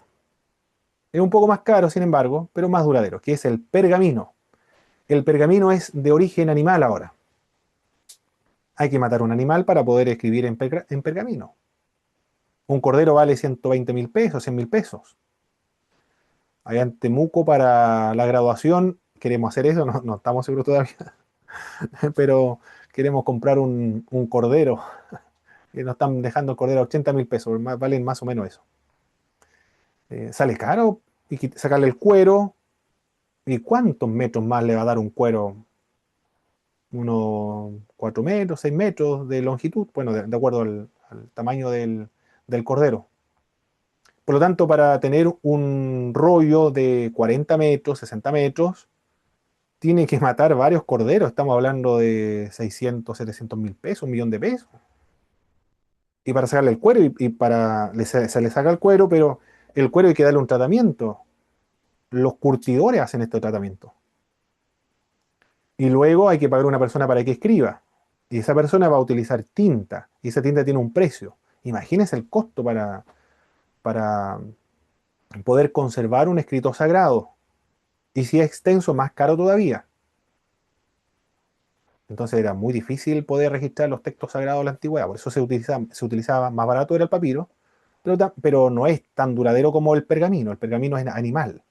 Es un poco más caro, sin embargo, pero más duradero, que es el pergamino. El pergamino es de origen animal ahora. Hay que matar un animal para poder escribir en pergamino. Un cordero vale 120.000 pesos, 100.000 pesos. Allá en Temuco para la graduación queremos hacer eso, no estamos seguros todavía, pero queremos comprar un cordero. Y nos están dejando el cordero a 80.000 pesos, valen más o menos eso. Sale caro y sacarle el cuero. ¿Y cuántos metros más le va a dar un cuero? Unos 4 metros, 6 metros de longitud, bueno, de acuerdo al tamaño del cordero. Por lo tanto, para tener un rollo de 40 metros, 60 metros, tiene que matar varios corderos. Estamos hablando de 600, 700.000 pesos, 1.000.000 de pesos. Y para sacarle el cuero, se le saca el cuero, pero el cuero hay que darle un tratamiento. Los curtidores hacen este tratamiento. Y luego hay que pagar a una persona para que escriba. Y esa persona va a utilizar tinta. Y esa tinta tiene un precio. Imagínense el costo para poder conservar un escrito sagrado. Y si es extenso, más caro todavía. Entonces era muy difícil poder registrar los textos sagrados de la antigüedad. Por eso se utilizaba más barato era el papiro, pero no es tan duradero como el pergamino. El pergamino es animal,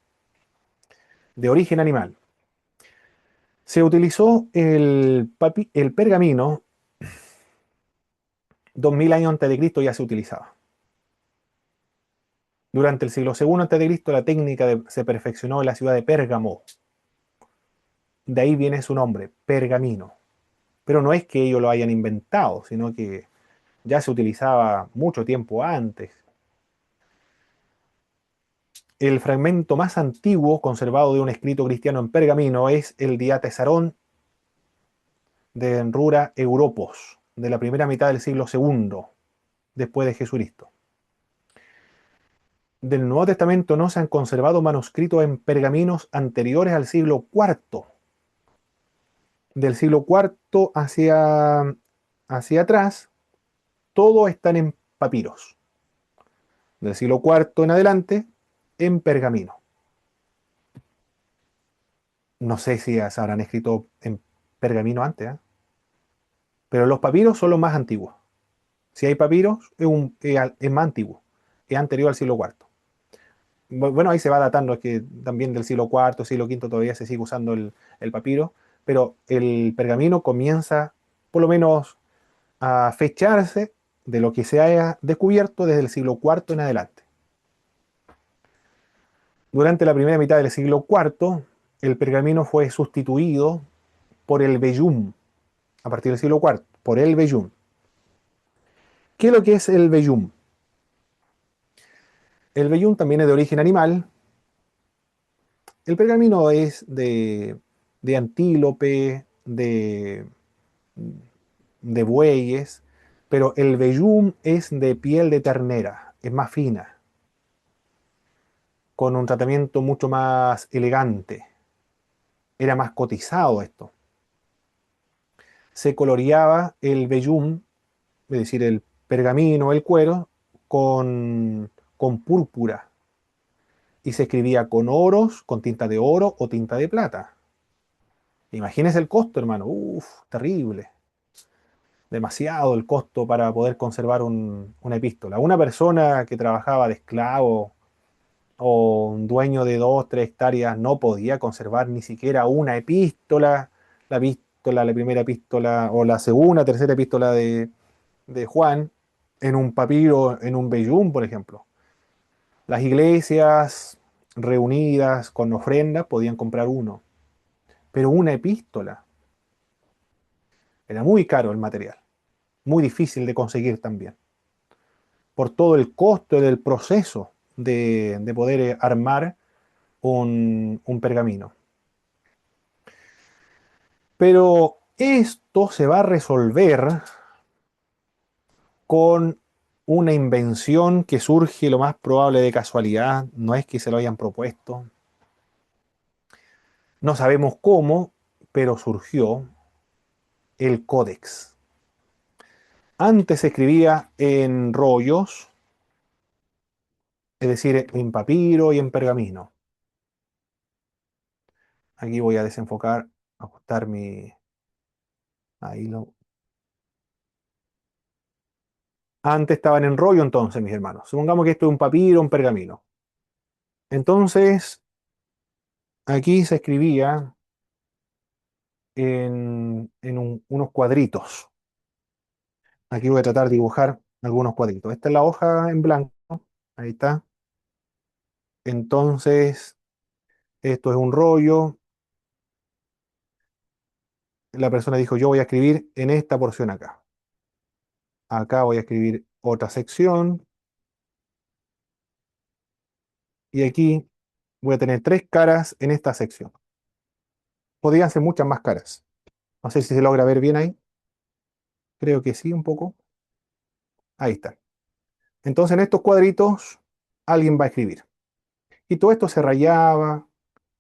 de origen animal. Se utilizó el pergamino 2000 años antes de Cristo, ya se utilizaba. Durante el siglo II antes de Cristo la técnica se perfeccionó en la ciudad de Pérgamo. De ahí viene su nombre, pergamino. Pero no es que ellos lo hayan inventado, sino que ya se utilizaba mucho tiempo antes. El fragmento más antiguo conservado de un escrito cristiano en pergamino es el Diatesarón de Enrura Europos, de la primera mitad del siglo II, después de Jesucristo. Del Nuevo Testamento no se han conservado manuscritos en pergaminos anteriores al siglo IV. Del siglo IV hacia atrás, todo están en papiros. Del siglo IV en adelante, en pergamino. No sé si se habrán escrito en pergamino antes, ¿eh? Pero los papiros son los más antiguos. Si hay papiros, es más antiguo, es anterior al siglo IV. Bueno, ahí se va datando, es que también del siglo IV, siglo V todavía se sigue usando el papiro, pero el pergamino comienza por lo menos a fecharse de lo que se haya descubierto desde el siglo IV en adelante. Durante la primera mitad del siglo IV, el pergamino fue sustituido por el vellum, a partir del siglo IV, por el vellum. ¿Qué es lo que es el vellum? El vellum también es de origen animal. El pergamino es de antílope, de bueyes, pero el vellum es de piel de ternera, es más fina, con un tratamiento mucho más elegante. Era más cotizado esto. Se coloreaba el vellum, es decir, el pergamino, el cuero, con púrpura. Y se escribía con oros, con tinta de oro o tinta de plata. Imagínese el costo, hermano. Uf, terrible. Demasiado el costo para poder conservar una epístola. Una persona que trabajaba de esclavo o un dueño de 2, 3 hectáreas no podía conservar ni siquiera una epístola, la primera epístola o la segunda, tercera epístola de Juan en un papiro, en un vellún, por ejemplo. Las iglesias reunidas con ofrendas podían comprar uno, pero una epístola era muy caro el material, muy difícil de conseguir también, por todo el costo del proceso de poder armar un pergamino. Pero esto se va a resolver con una invención que surge lo más probable de casualidad, no es que se lo hayan propuesto, no sabemos cómo, pero surgió el códex. Antes se escribía en rollos, es decir, en papiro y en pergamino. Aquí voy a desenfocar, ajustar mi... Ahí lo... Antes estaban en rollo entonces, mis hermanos. Supongamos que esto es un papiro, un pergamino. Entonces, aquí se escribía en unos cuadritos. Aquí voy a tratar de dibujar algunos cuadritos. Esta es la hoja en blanco. Ahí está. Entonces, esto es un rollo. La persona dijo, yo voy a escribir en esta porción acá. Acá voy a escribir otra sección. Y aquí voy a tener 3 caras en esta sección. Podrían ser muchas más caras. No sé si se logra ver bien ahí. Creo que sí, un poco. Ahí está. Entonces, en estos cuadritos, alguien va a escribir. Y todo esto se rayaba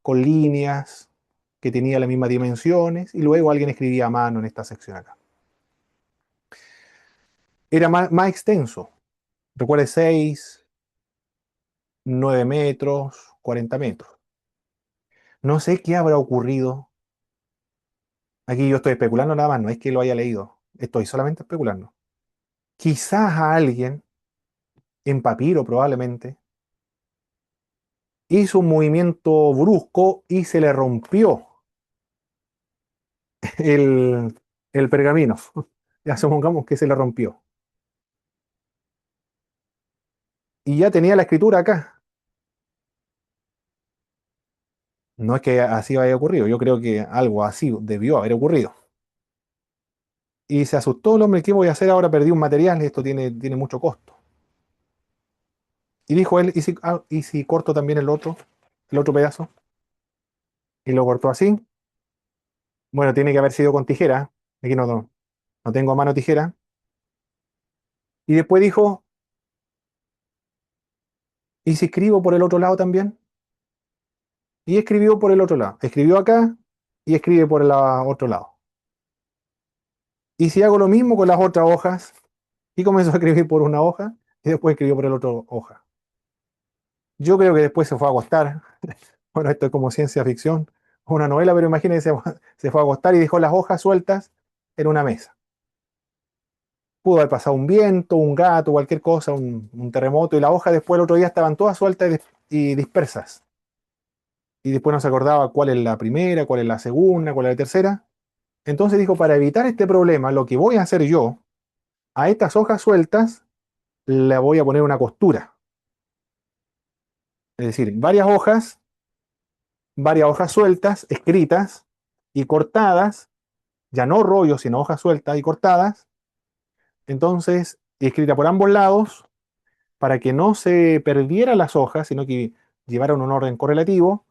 con líneas que tenían las mismas dimensiones. Y luego alguien escribía a mano en esta sección acá. Era más extenso. Recuerde 6, 9 metros, 40 metros. No sé qué habrá ocurrido. Aquí yo estoy especulando nada más, no es que lo haya leído. Estoy solamente especulando. Quizás a alguien, en papiro probablemente, hizo un movimiento brusco y se le rompió el, el pergamino. Ya supongamos que se le rompió. Y ya tenía la escritura acá. No es que así haya ocurrido, yo creo que algo así debió haber ocurrido. Y se asustó el hombre, ¿qué voy a hacer ahora? Perdí un material, esto tiene mucho costo. Y dijo él, ¿y si corto también el otro pedazo? Y lo cortó así. Bueno, tiene que haber sido con tijera. Aquí no tengo a mano tijera. Y después dijo, ¿y si escribo por el otro lado también? Y escribió por el otro lado. Escribió acá y escribe por el otro lado. ¿Y si hago lo mismo con las otras hojas? Y comenzó a escribir por una hoja y después escribió por el otro hoja. Yo creo que después se fue a acostar. Bueno, esto es como ciencia ficción, una novela, pero imagínense, se fue a acostar y dejó las hojas sueltas en una mesa. Pudo haber pasado un viento, un gato, cualquier cosa, un terremoto, y las hojas después el otro día estaban todas sueltas y dispersas. Y después no se acordaba cuál es la primera, cuál es la segunda, cuál es la tercera. Entonces dijo, para evitar este problema, lo que voy a hacer yo, a estas hojas sueltas, le voy a poner una costura. Es decir, varias hojas sueltas, escritas y cortadas, ya no rollos, sino hojas sueltas y cortadas, entonces escrita por ambos lados, para que no se perdieran las hojas, sino que llevaran un orden correlativo,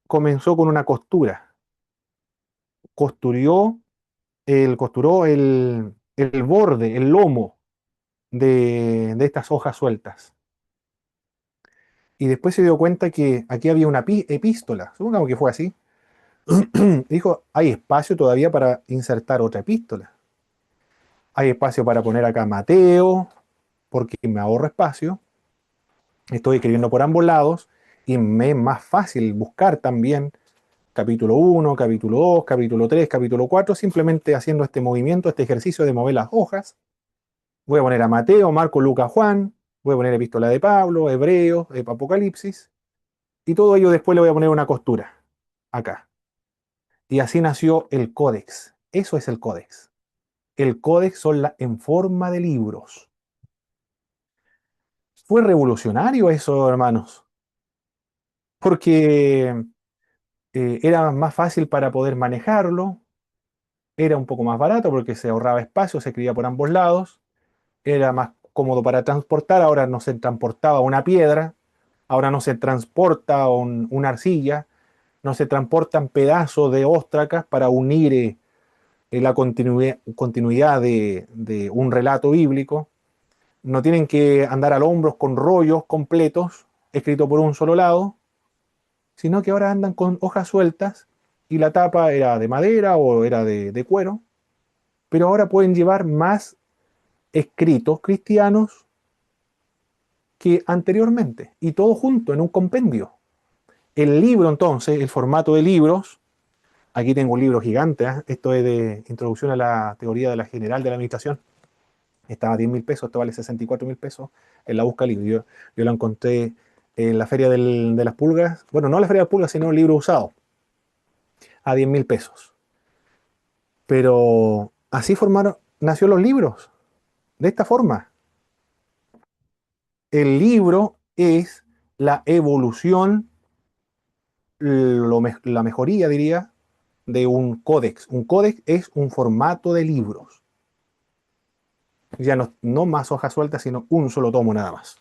comenzó con una costura. Costuró el borde, el lomo de estas hojas sueltas. Y después se dio cuenta que aquí había una epístola, supongamos que fue así. Dijo, hay espacio todavía para insertar otra epístola. Hay espacio para poner acá Mateo, porque me ahorro espacio. Estoy escribiendo por ambos lados y me es más fácil buscar también Capítulo 1, capítulo 2, capítulo 3, capítulo 4, simplemente haciendo este movimiento, este ejercicio de mover las hojas. Voy a poner a Mateo, Marco, Lucas, Juan, voy a poner Epístola de Pablo, Hebreos, Apocalipsis, y todo ello después le voy a poner una costura, acá. Y así nació el códex. Eso es el códex. El códex son en forma de libros. Fue revolucionario eso, hermanos, porque era más fácil para poder manejarlo, era un poco más barato porque se ahorraba espacio, se escribía por ambos lados, era más cómodo para transportar, ahora no se transportaba una piedra, ahora no se transporta una arcilla, no se transportan pedazos de óstracas para unir la continuidad de un relato bíblico, no tienen que andar al hombros con rollos completos escritos por un solo lado, sino que ahora andan con hojas sueltas y la tapa era de madera o era de cuero, pero ahora pueden llevar más escritos cristianos que anteriormente, y todo junto en un compendio. El libro entonces, el formato de libros, aquí tengo un libro gigante, ¿eh? Esto es de Introducción a la Teoría de la General de la Administración, estaba a 10.000 pesos, esto vale 64.000 pesos en la busca libre. Yo lo encontré en la feria de las pulgas, bueno, no la feria de las pulgas, sino el libro usado, a 10.000 pesos. Pero así nació los libros, de esta forma. El libro es la evolución, la mejoría, diría, de un códex. Un códex es un formato de libros. Ya no más hojas sueltas, sino un solo tomo nada más.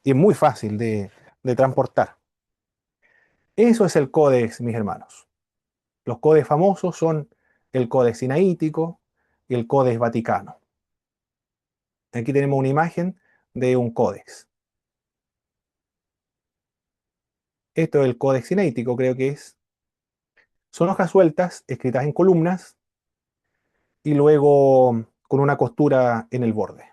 Y es muy fácil de transportar. Eso es el códex, mis hermanos. Los códex famosos son el Códex Sinaítico y el Códex Vaticano. Aquí tenemos una imagen de un códex. Esto es el Códex Sinaítico, creo que es. Son hojas sueltas, escritas en columnas, y luego con una costura en el borde.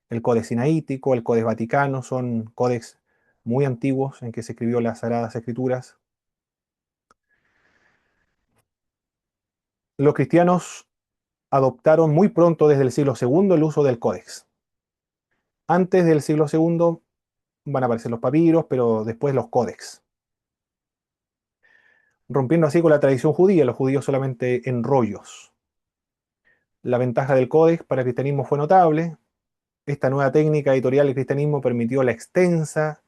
El Códex Sinaítico, el Códex Vaticano, son códex muy antiguos en que se escribió las Sagradas Escrituras. Los cristianos adoptaron muy pronto, desde el siglo II, el uso del códex. Antes del siglo II van a aparecer los papiros, pero después los códex. Rompiendo así con la tradición judía, los judíos solamente en rollos. La ventaja del códex para el cristianismo fue notable. Esta nueva técnica editorial del cristianismo permitió la extensa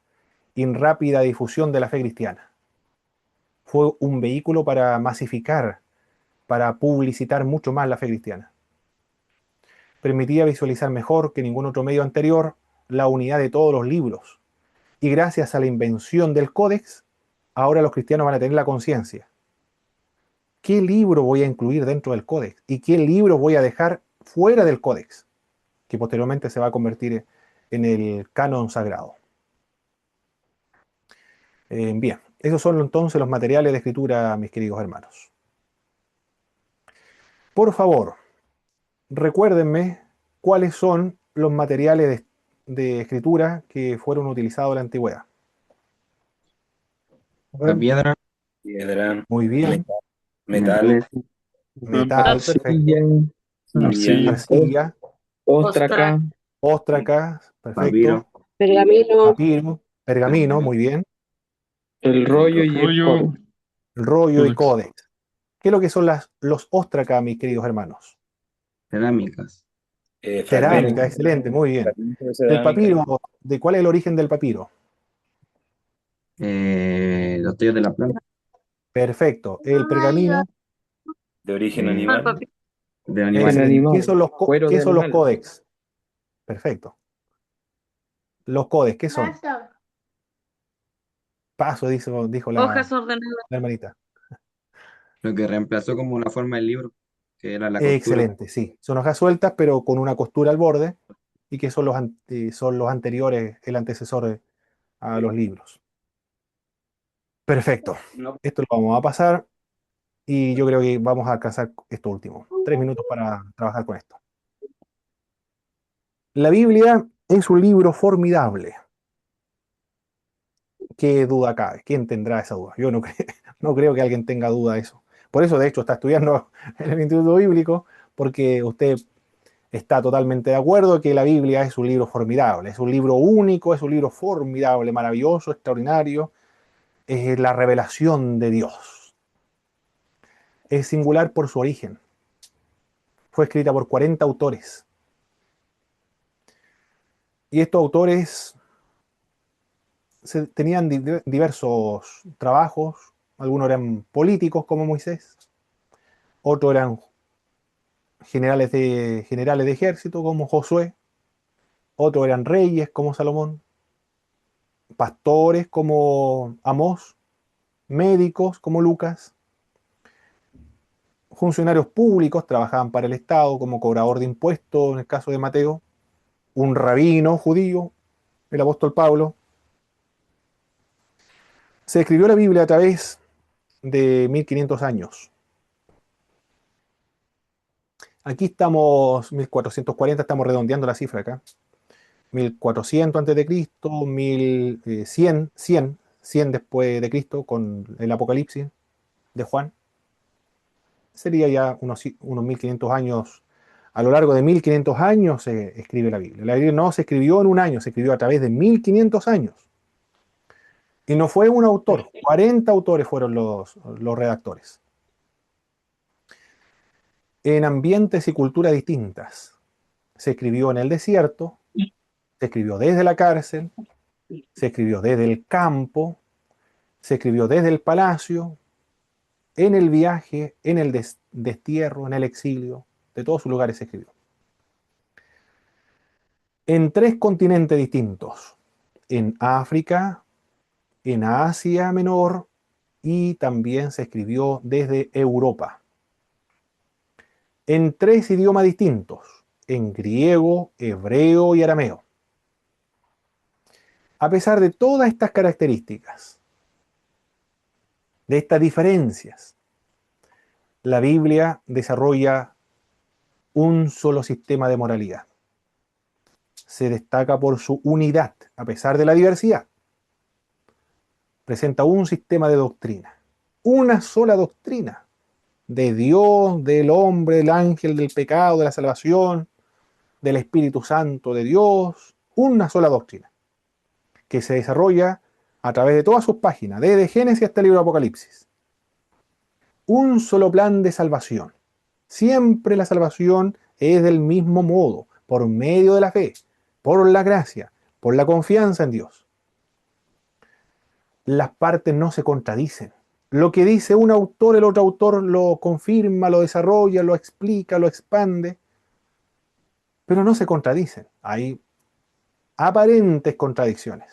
y rápida difusión de la fe cristiana. Fue un vehículo para masificar, para publicitar mucho más la fe cristiana. Permitía visualizar mejor que ningún otro medio anterior la unidad de todos los libros. Y gracias a la invención del códex, ahora los cristianos van a tener la conciencia. ¿Qué libro voy a incluir dentro del códex? ¿Y qué libro voy a dejar fuera del códex? Que posteriormente se va a convertir en el canon sagrado. Bien, esos son entonces los materiales de escritura, mis queridos hermanos. Por favor, recuérdenme cuáles son los materiales de escritura que fueron utilizados en la antigüedad.
La piedra,
Piedra,
Muy bien.
metal,
Metal, perfecto.
Arcilla,
Arcilla,
Ostras,
óstraca, perfecto.
papiro,
Papiro, pergamino, muy bien.
El rollo y el
rollo,
código.
Rollo y
códex.
códex. ¿Qué es lo que son los óstraca, mis queridos hermanos?
cerámicas,
Cerámica, excelente, muy bien.
fragmentos de
El
cerámica,
papiro, ¿de cuál es el origen del papiro?
los tallos de la planta,
Perfecto. El pergamino,
de origen
eh,
al
animal,
papi.
de
El
animales,
excelente.
animal, cuero
¿Qué
de
son los
animal.
códex? Perfecto. Los códex, ¿qué son? Paso, dijo
Hojas
la
ordenadas.
hermanita.
lo que reemplazó como una forma del libro, que era la costura.
Excelente, sí. Son hojas sueltas, pero con una costura al borde, y que son son los anteriores, el antecesor a los libros. Perfecto.
No.
Esto lo vamos a pasar y yo creo que vamos a alcanzar esto último. 3 minutos para trabajar con esto. La Biblia es un libro formidable. ¿Qué duda cabe? ¿Quién tendrá esa duda? Yo no, no creo que alguien tenga duda de eso. Por eso, de hecho, está estudiando en el Instituto Bíblico, porque usted está totalmente de acuerdo que la Biblia es un libro formidable, es un libro único, es un libro formidable, maravilloso, extraordinario, es la revelación de Dios. Es singular por su origen. Fue escrita por 40 autores. Y estos autores tenían diversos trabajos. Algunos eran políticos como Moisés, otros eran generales de ejército como Josué, otros eran reyes como Salomón, pastores como Amós, médicos como Lucas, funcionarios públicos, trabajaban para el Estado como cobrador de impuestos en el caso de Mateo, un rabino judío, el apóstol Pablo. Se escribió la Biblia a través de 1500 años. Aquí estamos, 1440, estamos redondeando la cifra acá. 1400 antes de Cristo, 100 después de Cristo, con el Apocalipsis de Juan. Sería ya unos 1500 años. A lo largo de 1500 años se escribe la Biblia. La Biblia no se escribió en un año, se escribió a través de 1500 años. Y no fue un autor, 40 autores fueron los redactores. En ambientes y culturas distintas. Se escribió en el desierto, se escribió desde la cárcel, se escribió desde el campo, se escribió desde el palacio, en el viaje, en el destierro, en el exilio, de todos sus lugares se escribió. En 3 continentes distintos, en África, en Asia Menor y también se escribió desde Europa. En 3 idiomas distintos, en griego, hebreo y arameo. A pesar de todas estas características, de estas diferencias, la Biblia desarrolla un solo sistema de moralidad. Se destaca por su unidad, a pesar de la diversidad. Presenta un sistema de doctrina, una sola doctrina, de Dios, del hombre, del ángel, del pecado, de la salvación, del Espíritu Santo de Dios, una sola doctrina, que se desarrolla a través de todas sus páginas, desde Génesis hasta el libro de Apocalipsis. Un solo plan de salvación. Siempre la salvación es del mismo modo, por medio de la fe, por la gracia, por la confianza en Dios. Las partes no se contradicen. Lo que dice un autor, el otro autor lo confirma, lo desarrolla, lo explica, lo expande, pero no se contradicen. Hay aparentes contradicciones.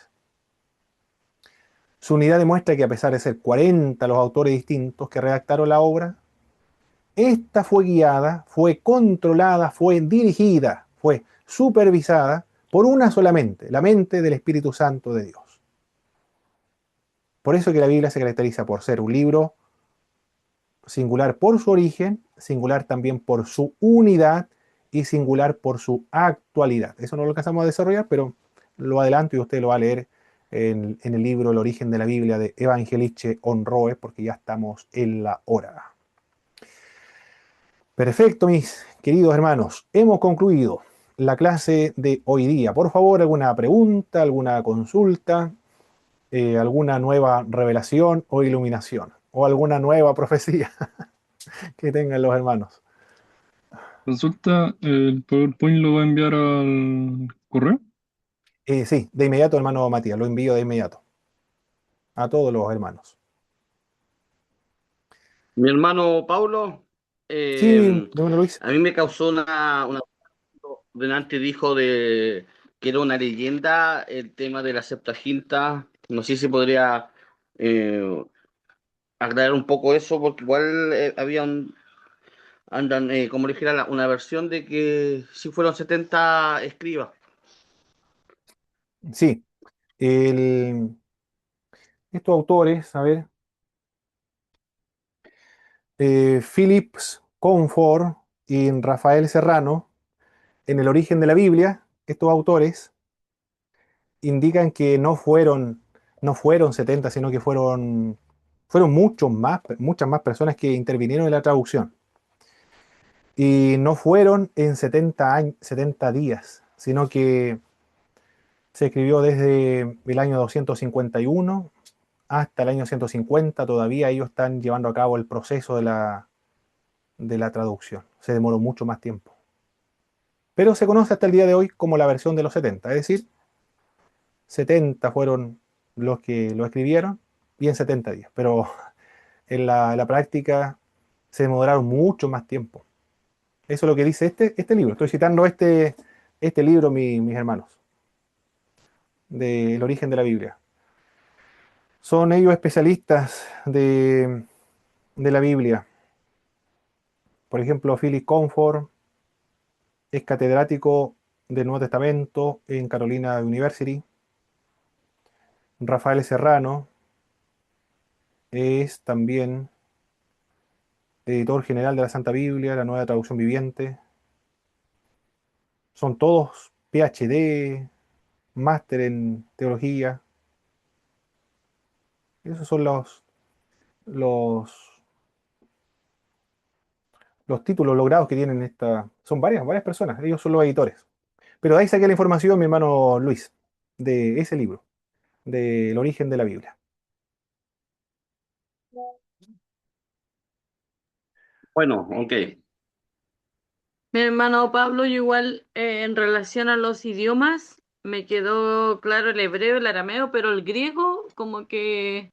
Su unidad demuestra que a pesar de ser 40 los autores distintos que redactaron la obra, esta fue guiada, fue controlada, fue dirigida, fue supervisada por una solamente, la mente del Espíritu Santo de Dios. Por eso que la Biblia se caracteriza por ser un libro singular por su origen, singular también por su unidad y singular por su actualidad. Eso no lo alcanzamos a desarrollar, pero lo adelanto y usted lo va a leer en el libro El origen de la Biblia de Evangeliche Onroe, porque ya estamos en la hora. Perfecto, mis queridos hermanos. Hemos concluido la clase de hoy día. Por favor, alguna pregunta, alguna consulta, alguna nueva revelación o iluminación, o alguna nueva profecía que tengan los hermanos.
Consulta, ¿el PowerPoint lo va a enviar al correo?
Sí, de inmediato, hermano Matías, lo envío de inmediato a todos los hermanos.
Mi hermano Paulo,
Sí, hermano Luis.
a mí me causó una... Delante dijo de que era una leyenda el tema de la Septuaginta. No sé si podría aclarar un poco eso, porque igual había como le dijera, una versión de que sí fueron 70 escribas.
Sí, estos autores, a ver, Phillips Comfort y Rafael Serrano, en el origen de la Biblia, estos autores indican que no fueron no fueron 70, sino que fueron muchas más personas que intervinieron en la traducción. Y no fueron en 70 días, sino que se escribió desde el año 251 hasta el año 150. Todavía ellos están llevando a cabo el proceso de la traducción. Se demoró mucho más tiempo. Pero se conoce hasta el día de hoy como la versión de los 70, es decir, 70 fueron los que lo escribieron y en 70 días. Pero en la práctica se demoraron mucho más tiempo. Eso es lo que dice este libro. Estoy citando este libro, mis hermanos, del origen de la Biblia. Son ellos especialistas de la Biblia. Por ejemplo, Philip Comfort es catedrático del Nuevo Testamento en Carolina University. Rafael Serrano es también editor general de la Santa Biblia, la Nueva Traducción Viviente. Son todos PhD, máster en teología. Esos son los, los títulos logrados que tienen esta. Son varias personas, ellos son los editores. Pero de ahí saqué la información, mi hermano Luis, de ese libro, del origen de la Biblia.
Bueno, ok.
Mi hermano Pablo, yo igual en relación a los idiomas, me quedó claro el hebreo, el arameo, pero el griego como que,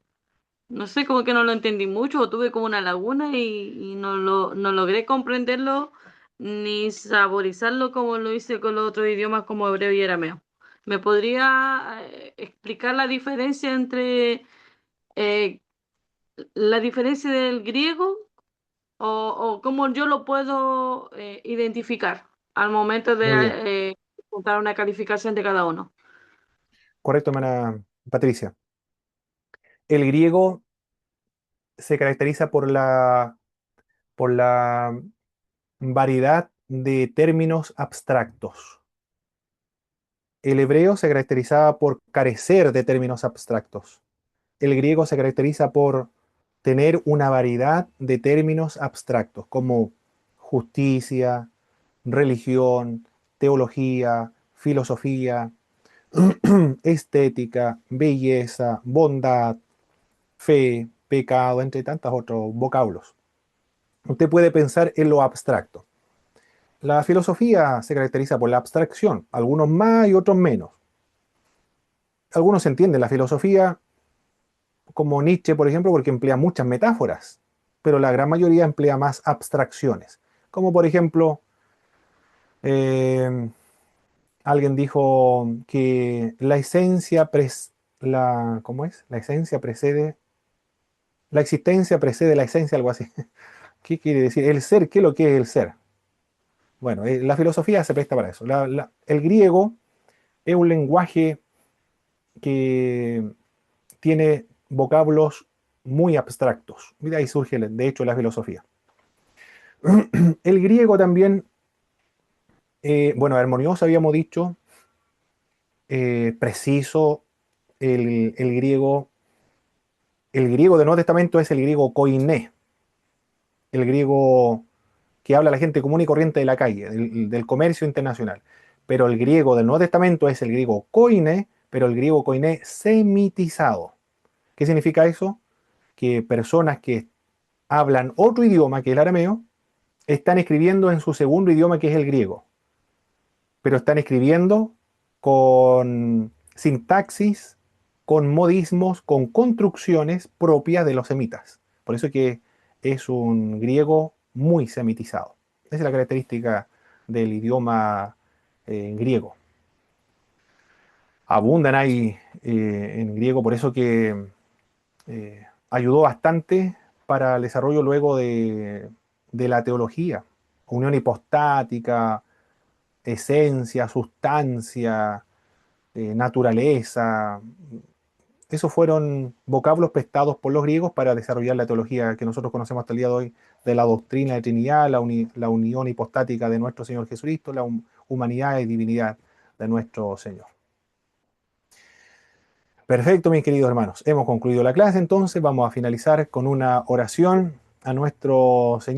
no sé, como que no lo entendí mucho o tuve como una laguna y no logré comprenderlo ni saborizarlo como lo hice con los otros idiomas como hebreo y arameo. ¿Me podría explicar eh, la diferencia del griego o cómo yo lo puedo identificar al momento
Muy bien,
de contar una calificación de cada uno?
correcto, hermana Patricia. El griego se caracteriza por la variedad de términos abstractos. El hebreo se caracterizaba por carecer de términos abstractos. El griego se caracteriza por tener una variedad de términos abstractos como justicia, religión, teología, filosofía, estética, belleza, bondad, fe, pecado, entre tantos otros vocablos. Usted puede pensar en lo abstracto. La filosofía se caracteriza por la abstracción, algunos más y otros menos. Algunos entienden la filosofía como Nietzsche, por ejemplo, porque emplea muchas metáforas, pero la gran mayoría emplea más abstracciones. Como por ejemplo, eh, alguien dijo que la esencia ¿cómo es? La esencia precede, la existencia precede la esencia, algo así. ¿Qué quiere decir? El ser, ¿qué es lo que es el ser? Bueno, la filosofía se presta para eso. El griego es un lenguaje que tiene vocablos muy abstractos. Mira, ahí surge, de hecho, la filosofía. El griego también, bueno, armonioso habíamos dicho, preciso, el griego, el griego del Nuevo Testamento es el griego koiné, el griego que habla la gente común y corriente de la calle, del comercio internacional. Pero el griego del Nuevo Testamento es el griego koiné, pero el griego koiné semitizado. ¿Qué significa eso? Que personas que hablan otro idioma que el arameo están escribiendo en su segundo idioma que es el griego, pero están escribiendo con sintaxis, con modismos, con construcciones propias de los semitas. Por eso que es un griego muy semitizado. Esa es la característica del idioma griego. Abundan ahí en griego, por eso que ayudó bastante para el desarrollo luego de la teología. Unión hipostática, esencia, sustancia, naturaleza. Esos fueron vocablos prestados por los griegos para desarrollar la teología que nosotros conocemos hasta el día de hoy, de la doctrina de Trinidad, la unión hipostática de nuestro Señor Jesucristo, la humanidad y divinidad de nuestro Señor. Perfecto, mis queridos hermanos. Hemos concluido la clase, entonces vamos a finalizar con una oración a nuestro Señor.